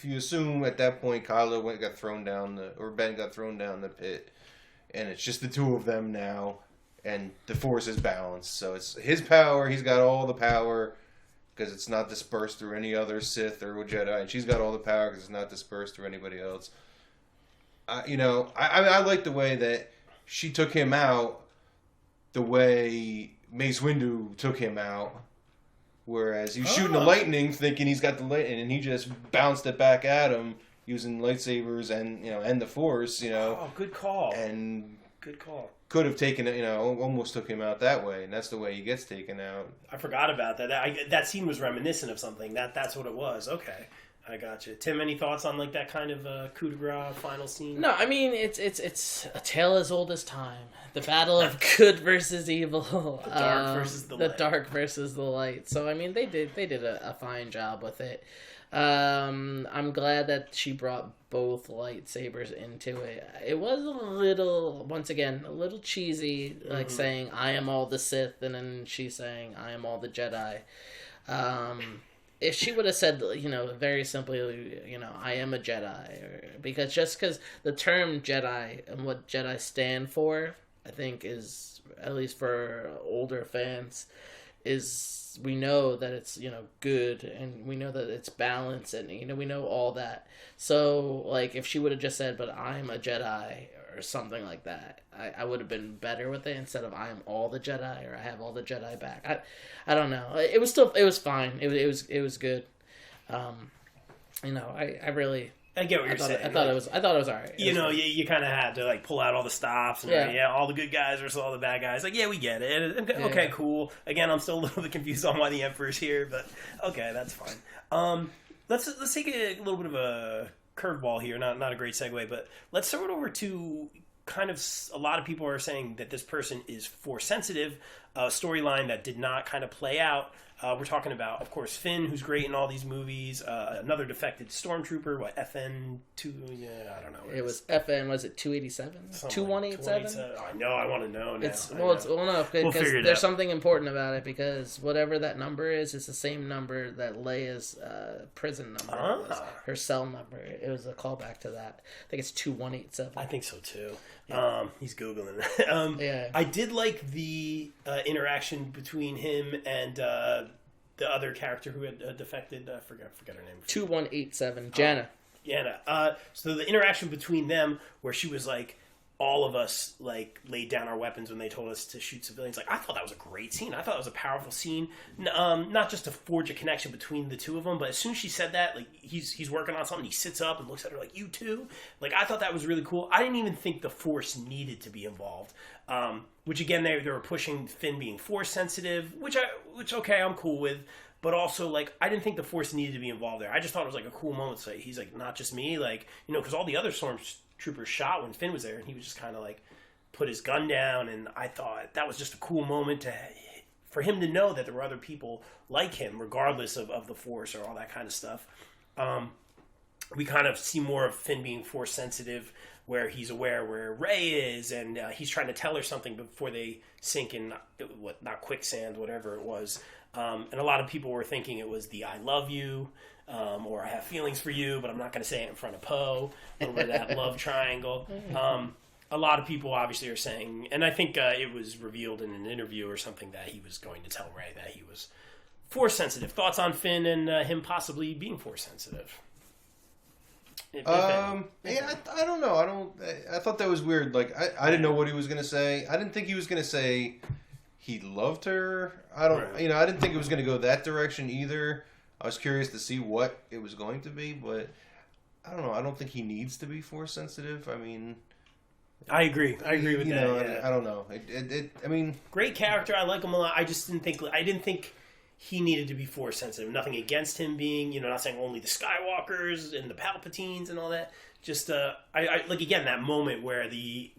Speaker 3: you assume at that point Kylo got thrown down or Ben got thrown down the pit, and it's just the two of them now, and the Force is balanced. So it's his power. He's got all the power because it's not dispersed through any other Sith or Jedi, and she's got all the power because it's not dispersed through anybody else. I like the way that she took him out the way Mace Windu took him out. Whereas he's shooting the lightning, thinking he's got the lightning, and he just bounced it back at him using lightsabers and the Force.
Speaker 1: Oh, good call.
Speaker 3: And
Speaker 1: good call.
Speaker 3: Could have taken it, almost took him out that way, and that's the way he gets taken out.
Speaker 1: I forgot about that. That scene was reminiscent of something. That's what it was. Okay. I got you. Tim, any thoughts on like that kind of coup de grace final scene?
Speaker 2: No, I mean it's a tale as old as time. The battle of good versus evil.
Speaker 1: The dark versus the light.
Speaker 2: The dark versus the light. So I mean they did a fine job with it. I'm glad that she brought both lightsabers into it. It was a little cheesy, like saying I am all the Sith, and then she's saying I am all the Jedi. If she would have said, very simply, I am a Jedi, because the term Jedi and what Jedi stand for, I think is, at least for older fans, is we know that it's, good, and we know that it's balanced, and, we know all that. So, like, if she would have just said, but I'm a Jedi, or something like that, I would have been better with it, instead of I am all the Jedi, or I have all the Jedi back. I don't know. It was fine. It was good. I really...
Speaker 1: I get what you're saying.
Speaker 2: I thought it was alright.
Speaker 1: You kind of had to like pull out all the stops and all the good guys versus all the bad guys. Like, we get it. Okay, cool. Again, I'm still a little bit confused on why the Emperor's here, but okay, that's fine. Let's take a little bit of a curveball here. Not a great segue, but let's throw it over to kind of a lot of people are saying that this person is Force sensitive. A storyline that did not kind of play out. We're talking about, of course, Finn, who's great in all these movies. Another defected stormtrooper, FN2? Yeah, I don't know.
Speaker 2: It was FN, was it 287? 2187?
Speaker 1: I know, I want to know now.
Speaker 2: Because there's something important about it, because whatever that number is, it's the same number that Leia's prison number was. Her cell number. It was a callback to that. I think it's 2187.
Speaker 1: I think so, too. Yeah. He's Googling. I did like the interaction between him and the other character who had defected. I forgot her name.
Speaker 2: 2187. Jana.
Speaker 1: So the interaction between them, where she was like, all of us like laid down our weapons when they told us to shoot civilians. Like, I thought that was a great scene. I thought it was a powerful scene. Not just to forge a connection between the two of them, but as soon as she said that, like he's working on something, he sits up and looks at her like, you too? Like, I thought that was really cool. I didn't even think the Force needed to be involved. Which again, they were pushing Finn being Force sensitive, which okay, I'm cool with. But also, like, I didn't think the Force needed to be involved there. I just thought it was like a cool moment. So he's like, not just me, like, because all the other stormtroopers shot when Finn was there, and he was just kind of like put his gun down. And I thought that was just a cool moment for him to know that there were other people like him, regardless of the Force or all that kind of stuff. We kind of see more of Finn being Force sensitive, where he's aware where Rey is, and he's trying to tell her something before they sink in, not quicksand, whatever it was. And a lot of people were thinking it was the I love you, or I have feelings for you, but I'm not going to say it in front of Poe. A little bit of that love triangle. A lot of people obviously are saying, and I think it was revealed in an interview or something, that he was going to tell Rey that he was Force sensitive. Thoughts on Finn and him possibly being Force sensitive?
Speaker 3: I don't know. I thought that was weird. Like, I didn't know what he was going to say. I didn't think he was going to say he loved her. I didn't think it was going to go that direction either. I was curious to see what it was going to be, but I don't know. I don't think he needs to be Force sensitive. I mean,
Speaker 1: I agree with that.
Speaker 3: I don't know. I mean,
Speaker 1: great character. I like him a lot. I just didn't think he needed to be Force sensitive. Nothing against him being, not saying only the Skywalkers and the Palpatines and all that. Just, I like, again, that moment where he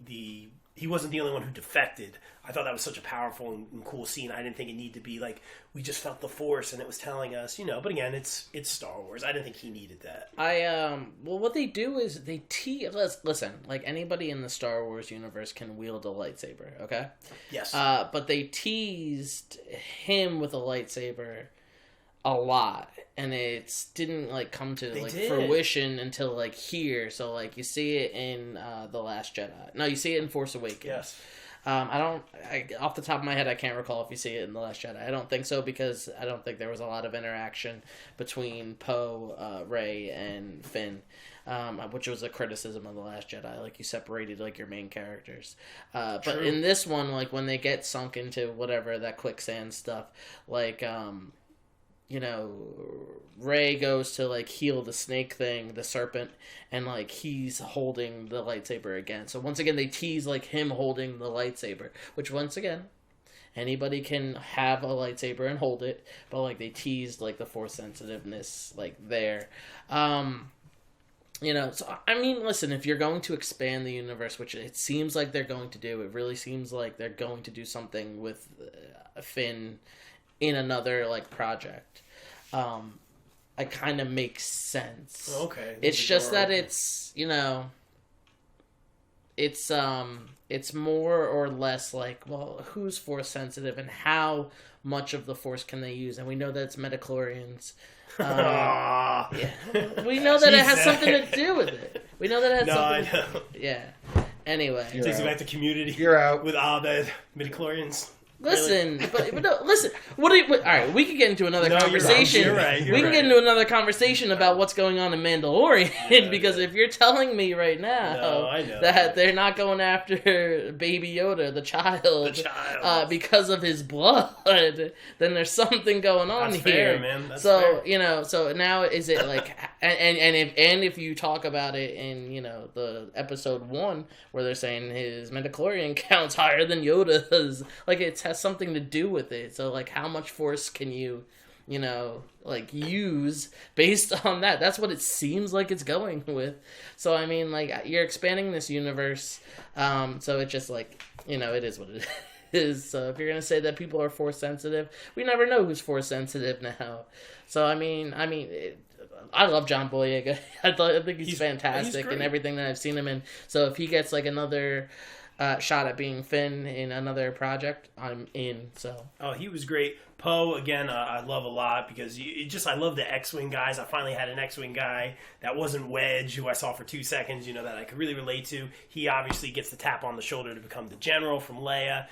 Speaker 1: wasn't the only one who defected. I thought that was such a powerful and cool scene. I didn't think it needed to be like, we just felt the Force and it was telling us, but again, it's Star Wars. I didn't think he needed that.
Speaker 2: What they do is they listen, like, anybody in the Star Wars universe can wield a lightsaber, okay?
Speaker 1: Yes.
Speaker 2: But they teased him with a lightsaber a lot, and it didn't like come to fruition until like here. So like you see it in The Last Jedi. No, you see it in Force Awakens.
Speaker 1: Yes.
Speaker 2: Off the top of my head, I can't recall if you see it in The Last Jedi. I don't think so, because I don't think there was a lot of interaction between Poe, Rey, and Finn. Which was a criticism of The Last Jedi, like you separated like your main characters. But in this one, like when they get sunk into whatever that quicksand stuff, like Rey goes to like heal the snake thing, the serpent, and like he's holding the lightsaber again. So once again, they tease like him holding the lightsaber, which once again, anybody can have a lightsaber and hold it, but like they teased like the force sensitiveness like there. So, I mean, listen, if you're going to expand the universe, which it seems like they're going to do, it really seems like they're going to do something with Finn in another, like, project. It kind of makes sense.
Speaker 1: Okay.
Speaker 2: It's just that it's, it's more or less like, well, who's force sensitive and how much of the force can they use? And we know that it's midichlorians. Yeah. We know that it has something to do with it. We know that it has something to do with it. Yeah. Anyway.
Speaker 1: Takes you back to Community.
Speaker 3: You're out.
Speaker 1: With Abed, midichlorians.
Speaker 2: Listen, but no, listen. All right, we could get into another conversation.
Speaker 1: You're right.
Speaker 2: We can get into another conversation about what's going on in Mandalorian, because if you're telling me right now that they're not going after Baby Yoda, the child, because of his blood, then there's something going on
Speaker 1: That's
Speaker 2: here.
Speaker 1: Fair, man. That's
Speaker 2: so
Speaker 1: fair.
Speaker 2: So now is it like, and if you talk about it in the episode 1 where they're saying his midichlorian count's higher than Yoda's, like it has something to do with it. So like, how much force can you use based on that? That's what it seems like it's going with. So I mean, like, you're expanding this universe, so it's just like, it is what it is. So if you're gonna say that people are force sensitive, we never know who's force sensitive now. So I mean, I love John Boyega. I think he's fantastic in everything that I've seen him in. So if he gets like another shot at being Finn in another project, I'm in. So
Speaker 1: he was great. Poe, again, I love a lot because I love the X-Wing guys. I finally had an X-Wing guy that wasn't Wedge, who I saw for 2 seconds, that I could really relate to. He obviously gets the tap on the shoulder to become the general from Leia,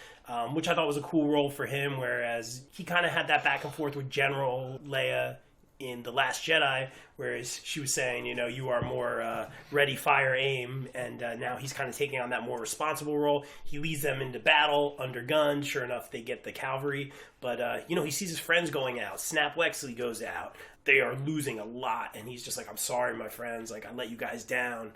Speaker 1: which I thought was a cool role for him, whereas he kind of had that back and forth with General Leia in The Last Jedi, whereas she was saying, you are more ready, fire, aim, and now he's kind of taking on that more responsible role. He leads them into battle under gun. Sure enough, they get the cavalry, but he sees his friends going out. Snap Wexley goes out. They are losing a lot, and he's just like, I'm sorry, my friends, like, I let you guys down.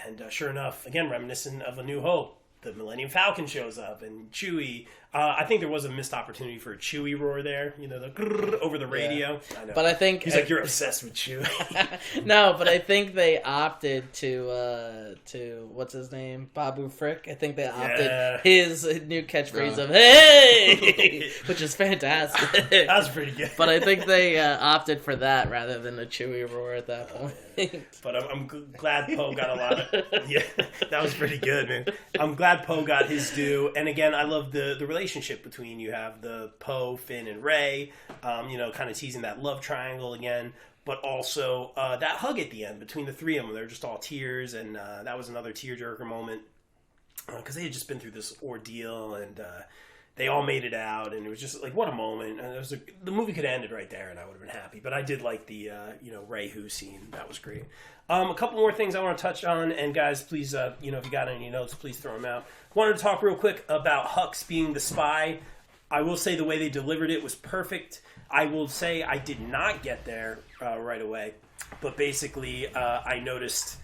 Speaker 1: And sure enough, again, reminiscent of A New Hope, the Millennium Falcon shows up, and Chewie. I think there was a missed opportunity for a Chewie roar there, the over the radio.
Speaker 2: Yeah. I know. But I think
Speaker 1: he's like, you're obsessed with Chewie.
Speaker 2: No, but I think they opted to what's his name, Babu Frick. I think they opted his new catchphrase of "Hey," which is fantastic.
Speaker 1: That was pretty good.
Speaker 2: But I think they opted for that rather than a Chewie roar at that point.
Speaker 1: But I'm glad Poe got a lot of that was pretty good, man. I'm glad Poe got his due, and again, I love the relationship between, you have the Poe, Finn, and Rey, kind of teasing that love triangle again, but also that hug at the end between the three of them. They're just all tears, and that was another tearjerker moment because they had just been through this ordeal, and they all made it out, and it was just like, what a moment. And the movie could have ended right there, and I would have been happy. But I did like the Rey Who scene. That was great. A couple more things I want to touch on, and guys, please, if you got any notes, please throw them out. Wanted to talk real quick about Hux being the spy. I will say the way they delivered it was perfect. I will say I did not get there right away, but basically I noticed,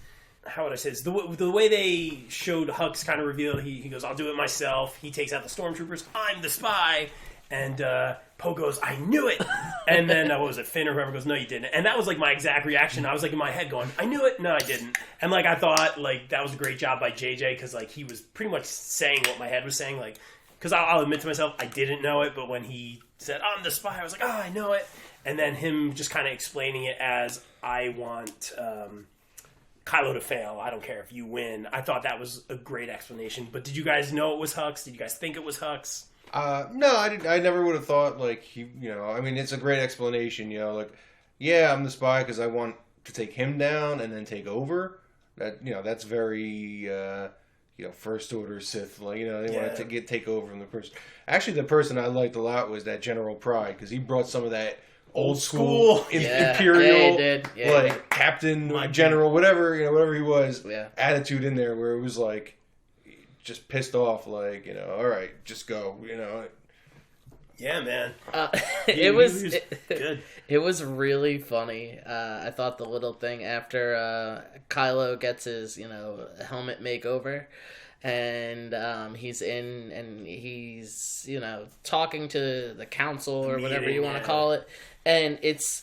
Speaker 1: how would I say this? The way they showed Hux kind of revealed, he goes, I'll do it myself. He takes out the stormtroopers. I'm the spy. And Poe goes, I knew it. And then, what was it, Finn or whoever goes, no, you didn't. And that was like my exact reaction. I was like in my head going, I knew it. No, I didn't. And like, I thought like that was a great job by JJ, because like he was pretty much saying what my head was saying. Like, because I'll admit to myself, I didn't know it. But when he said, I'm the spy, I was like, oh, I know it. And then him just kind of explaining it as, I want Kylo to fail. I don't care if you win. I thought that was a great explanation. But did you guys know it was Hux? Did you guys think it was Hux?
Speaker 3: No, I never would have thought, like, I mean, it's a great explanation, like, yeah, I'm the spy because I want to take him down and then take over. That, that's very, First Order Sith, they want to take over from the person. Actually, the person I liked a lot was that General Pride, because he brought some of that old school Imperial, Captain, General, whatever he was, attitude in there, where it was just pissed off, all right, just go,
Speaker 1: Yeah, man.
Speaker 2: It was
Speaker 1: good.
Speaker 2: It was really funny. I thought the little thing after Kylo gets his, helmet makeover, and he's in and he's, talking to the council or whatever you want to call it, and it's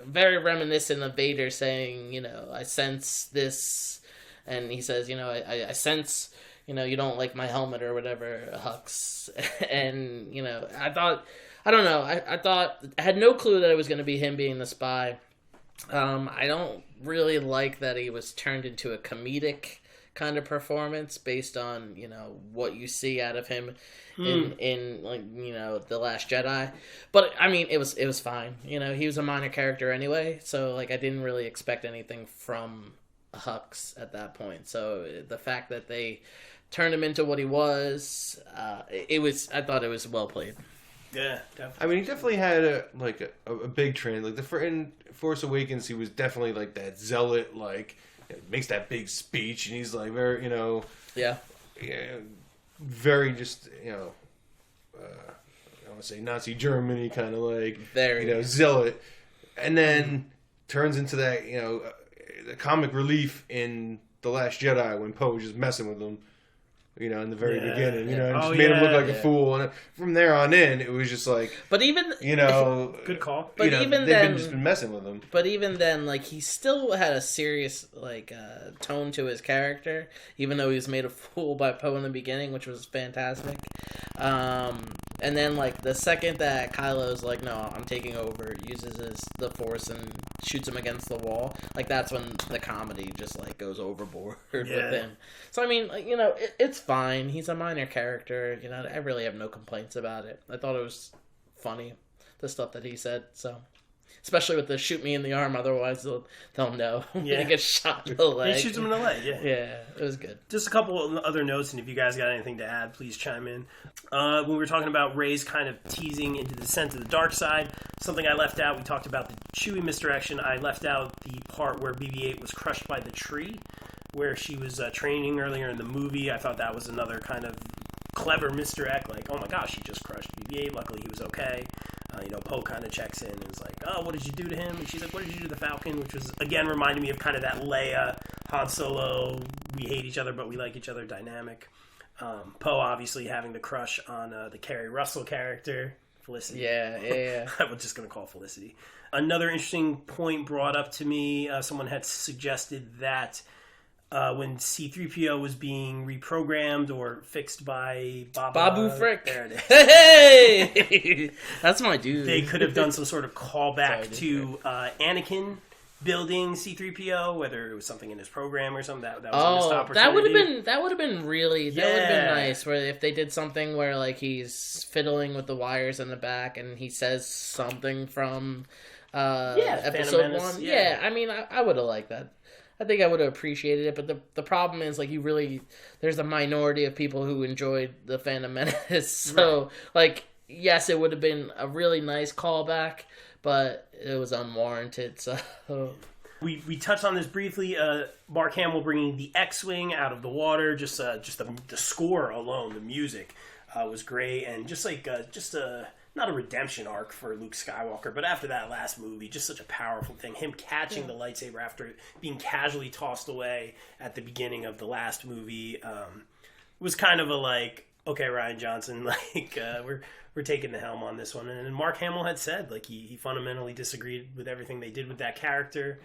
Speaker 2: very reminiscent of Vader saying, I sense this, and he says, I sense. You don't like my helmet or whatever, Hux. And, I thought, I had no clue that it was going to be him being the spy. I don't really like that he was turned into a comedic kind of performance based on, what you see out of him in The Last Jedi. But, I mean, it was fine. He was a minor character anyway, so, I didn't really expect anything from Hux at that point. So, the fact that they turned him into what he was, I thought it was well played.
Speaker 1: Yeah, definitely.
Speaker 3: I mean, he definitely had a big trend. In Force Awakens, he was definitely that zealot, makes that big speech, and he's very, very just, I want to say Nazi Germany kind of
Speaker 2: very
Speaker 3: zealot, and then turns into that, the comic relief in The Last Jedi when Poe was just messing with him. In the very beginning, and just made him look like a fool. And from there on in, it was just
Speaker 2: But even...
Speaker 1: good call.
Speaker 2: But even then...
Speaker 3: They've just been messing with him.
Speaker 2: But even then, he still had a serious, tone to his character, even though he was made a fool by Poe in the beginning, which was fantastic. And then, the second that Kylo's no, I'm taking over, uses the Force and shoots him against the wall, that's when the comedy just, goes overboard with him. So, I mean, it's fine. He's a minor character. I really have no complaints about it. I thought it was funny, the stuff that he said, so... Especially with the shoot me in the arm, otherwise they'll know.
Speaker 1: Yeah.
Speaker 2: He gets shot in the leg.
Speaker 1: He shoots him in the leg, yeah.
Speaker 2: Yeah, it was good.
Speaker 1: Just a couple of other notes, and if you guys got anything to add, please chime in. When we were talking about Rey's kind of teasing into the descent of the dark side, something I left out, we talked about the Chewie misdirection. I left out the part where BB-8 was crushed by the tree, where she was training earlier in the movie. I thought that was another kind of clever misdirect, oh my gosh, he just crushed BB-8. Luckily, he was okay. Poe kind of checks in and is oh, what did you do to him? And she's what did you do to the Falcon? Which was, again, reminded me of kind of that Leia, Han Solo, we hate each other, but we like each other dynamic. Poe obviously having the crush on the Kerry Russell character, Felicity.
Speaker 2: Yeah.
Speaker 1: I was just going to call Felicity. Another interesting point brought up to me, someone had suggested that when C-3PO was being reprogrammed or fixed by
Speaker 2: Babu Frick.
Speaker 1: There it is.
Speaker 2: Hey! That's my dude.
Speaker 1: They could have done some sort of callback to Anakin building C-3PO, whether it was something in his program or something. That was a missed opportunity.
Speaker 2: That would have been really nice. Where if they did something where he's fiddling with the wires in the back and he says something from episode 1. Yeah, I mean, I would have liked that. I think I would have appreciated it, but the problem is there's a minority of people who enjoyed the Phantom Menace. So yes, it would have been a really nice callback, but it was unwarranted. So
Speaker 1: we touched on this briefly. Mark Hamill bringing the X-wing out of the water. Just the score alone, the music was great, and just not a redemption arc for Luke Skywalker, but after that last movie, just such a powerful thing. Him catching the lightsaber after it being casually tossed away at the beginning of the last movie was kind of okay, Rian Johnson, we're taking the helm on this one. And Mark Hamill had said he fundamentally disagreed with everything they did with that character.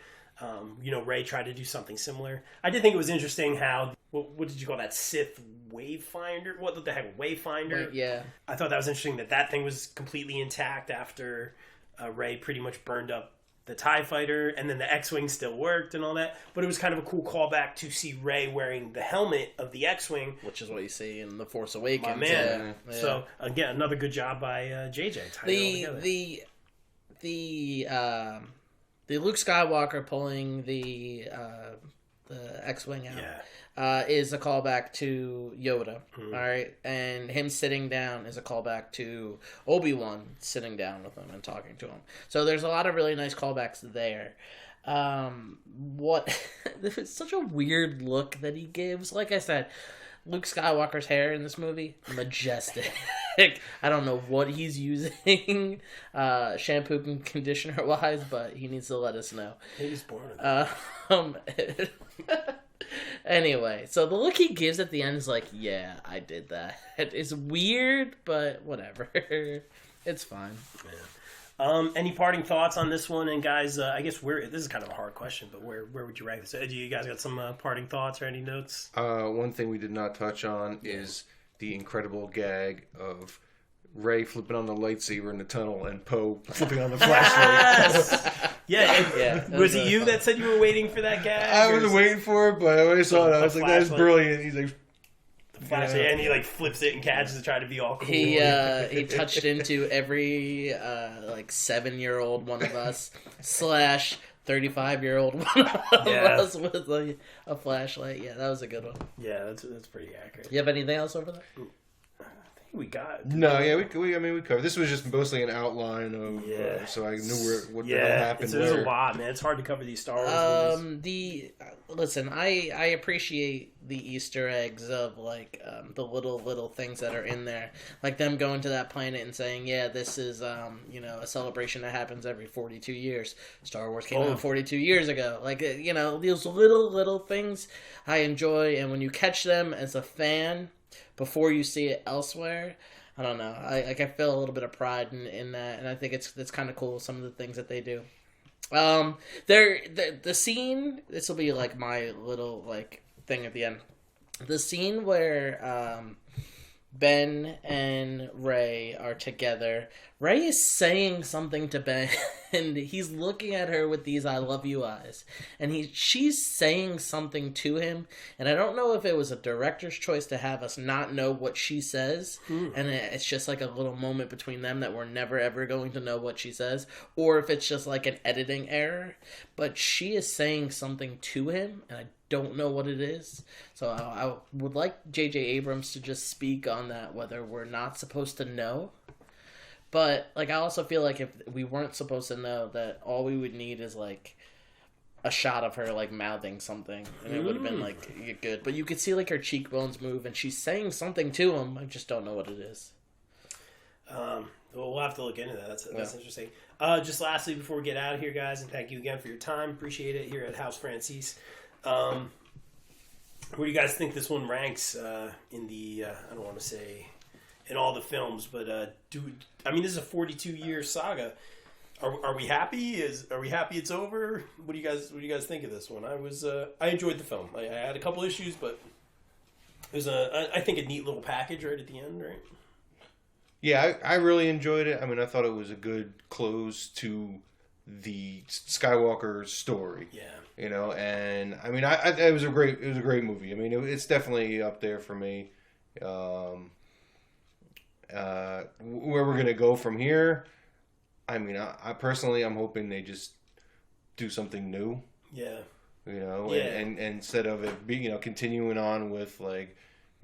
Speaker 1: Rey tried to do something similar. I did think it was interesting how, what did you call that, Sith Wayfinder? What the heck, Wayfinder?
Speaker 2: Yeah.
Speaker 1: I thought that was interesting that thing was completely intact after Rey pretty much burned up the TIE fighter, and then the X-Wing still worked and all that. But it was kind of a cool callback to see Rey wearing the helmet of the X-Wing.
Speaker 2: Which is what you see in The Force Awakens.
Speaker 1: My man. Yeah. So, again, another good job by JJ.
Speaker 2: The Luke Skywalker pulling the the X-Wing out.
Speaker 1: Yeah.
Speaker 2: Is a callback to Yoda, all right? And him sitting down is a callback to Obi-Wan sitting down with him and talking to him. So there's a lot of really nice callbacks there. It's such a weird look that he gives. Like I said, Luke Skywalker's hair in this movie, majestic. I don't know what he's using, shampoo and conditioner wise, but he needs to let us know.
Speaker 1: Maybe he's born.
Speaker 2: Anyway, so the look he gives at the end is like, yeah, I did that. It's weird, but whatever. It's fine.
Speaker 1: Yeah. Any parting thoughts on this one? And guys, I guess this is kind of a hard question, but where would you rank this? Do you guys got some parting thoughts or any notes?
Speaker 3: One thing we did not touch on is the incredible gag of Rey flipping on the lightsaber in the tunnel and Poe flipping on the flashlight.
Speaker 1: Yeah. Was it you that said you were waiting for that gag?
Speaker 3: I wasn't waiting for it, but when I saw it, I was like, "That is brilliant." He's like,
Speaker 1: flashlight, and he like flips it and catches to try to be all cool.
Speaker 2: He touched into every 7-year-old one of us / 35-year-old one of us with like a flashlight. Yeah, that was a good one.
Speaker 1: Yeah, that's pretty accurate.
Speaker 2: You have anything else over there?
Speaker 1: We got
Speaker 3: we covered. This was just mostly an outline of so I knew what happened.
Speaker 1: There's a lot, man. It's hard to cover these Star Wars movies.
Speaker 2: Listen, I appreciate the Easter eggs of like the little things that are in there, like them going to that planet and saying, this is a celebration that happens every 42 years. Star Wars came out 42 years ago. Like these little things I enjoy, and when you catch them as a fan before you see it elsewhere, I don't know. I feel a little bit of pride in that, and I think it's kind of cool, some of the things that they do. The scene. This will be like my little like thing at the end. The scene where Ben and Rey are together. Rey is saying something to Ben, and he's looking at her with these "I love you" eyes, and she's saying something to him, and I don't know if it was a director's choice to have us not know what she says, and it's just like a little moment between them that we're never ever going to know what she says, or if it's just like an editing error, but she is saying something to him, and I don't know what it is. So I would like J.J. Abrams to just speak on that, whether we're not supposed to know. But like I also feel like if we weren't supposed to know, that all we would need is like a shot of her like mouthing something, and it would have been like good. But you could see like her cheekbones move, and she's saying something to him. I just don't know what it is.
Speaker 1: Well, we'll have to look into that. That's interesting. Just lastly, before we get out of here, guys, and thank you again for your time. Appreciate it here at House Francese. Where do you guys think this one ranks in the? I don't want to say in all the films, but this is a 42-year saga. Are we happy? Are we happy it's over? What do you guys think of this one? I enjoyed the film. I had a couple issues, but it was I think a neat little package right at the end, right?
Speaker 3: Yeah, I really enjoyed it. I mean, I thought it was a good close to the Skywalker story.
Speaker 1: Yeah.
Speaker 3: And I mean, it was a great movie. I mean, it's definitely up there for me. Where we're gonna go from here, I mean, I personally, I'm hoping they just do something new.
Speaker 1: Yeah.
Speaker 3: And instead of it being, continuing on with like,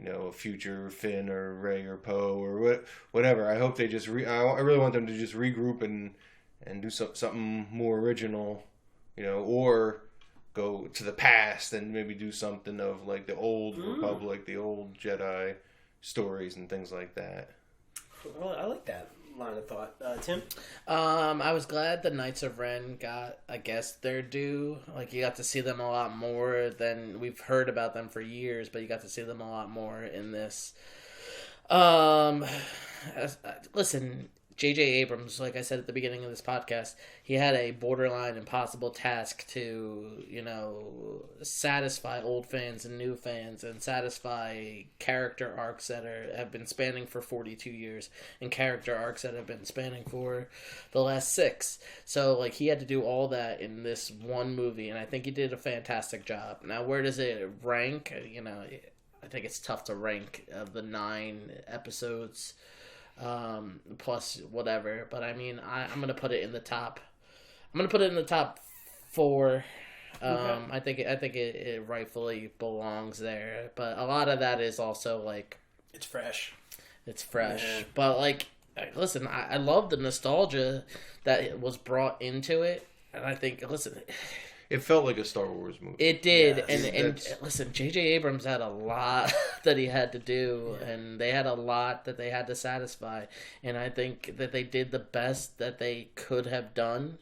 Speaker 3: a future Finn or Rey or Poe or whatever. I hope they just I really want them to just regroup and do something more original, or go to the past and maybe do something of like the old Republic, the old Jedi stories and things like that.
Speaker 1: Well, I like that line of thought. Tim?
Speaker 2: I was glad the Knights of Ren got, I guess, their due. Like, you got to see them a lot more than we've heard about them for years, but you got to see them a lot more in this. Listen, J.J. Abrams, like I said at the beginning of this podcast, he had a borderline impossible task to, satisfy old fans and new fans and satisfy character arcs that have been spanning for 42 years and character arcs that have been spanning for the last 6. So, like, he had to do all that in this one movie, and I think he did a fantastic job. Now, where does it rank? I think it's tough to rank of the 9 episodes. Plus whatever, but I mean, I'm gonna put it in the top. I'm gonna put it in the top 4. I think it rightfully belongs there, but a lot of that is also like
Speaker 1: it's fresh.
Speaker 2: It's fresh,
Speaker 1: Yeah.
Speaker 2: but like, listen, I love the nostalgia that was brought into it, and I think
Speaker 3: it felt like a Star Wars movie.
Speaker 2: It did,
Speaker 1: Yes.
Speaker 2: and listen, J.J. Abrams had a lot that he had to do, and they had a lot that they had to satisfy, and I think that they did the best that they could have done.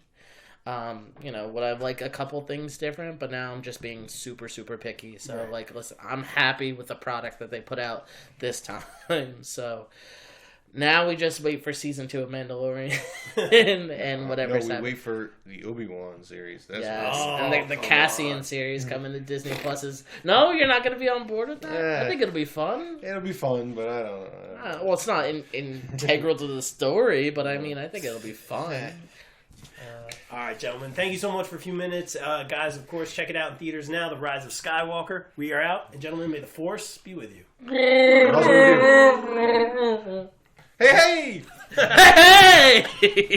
Speaker 2: Would I like a couple things different, but now I'm just being super, super picky. So,
Speaker 1: Right.
Speaker 2: like, listen, I'm happy with the product that they put out this time. So, now we just wait for season 2 of Mandalorian and whatever's
Speaker 3: we
Speaker 2: happening.
Speaker 3: wait for the Obi-Wan series. That's
Speaker 2: Yes,
Speaker 1: Oh,
Speaker 2: and the
Speaker 1: come
Speaker 2: Cassian
Speaker 1: on.
Speaker 2: series coming to Disney Pluses. No, you're not going to be on board with that?
Speaker 3: Yeah.
Speaker 2: I think it'll be fun.
Speaker 3: It'll be fun, but I don't know.
Speaker 2: Well, it's not integral to the story, but I mean, I think it'll be fun.
Speaker 1: All right, gentlemen. Thank you so much for a few minutes. Guys, of course, check it out in theaters now, The Rise of Skywalker. We are out. And gentlemen, may the Force be with you.
Speaker 3: Hey!
Speaker 2: Hey!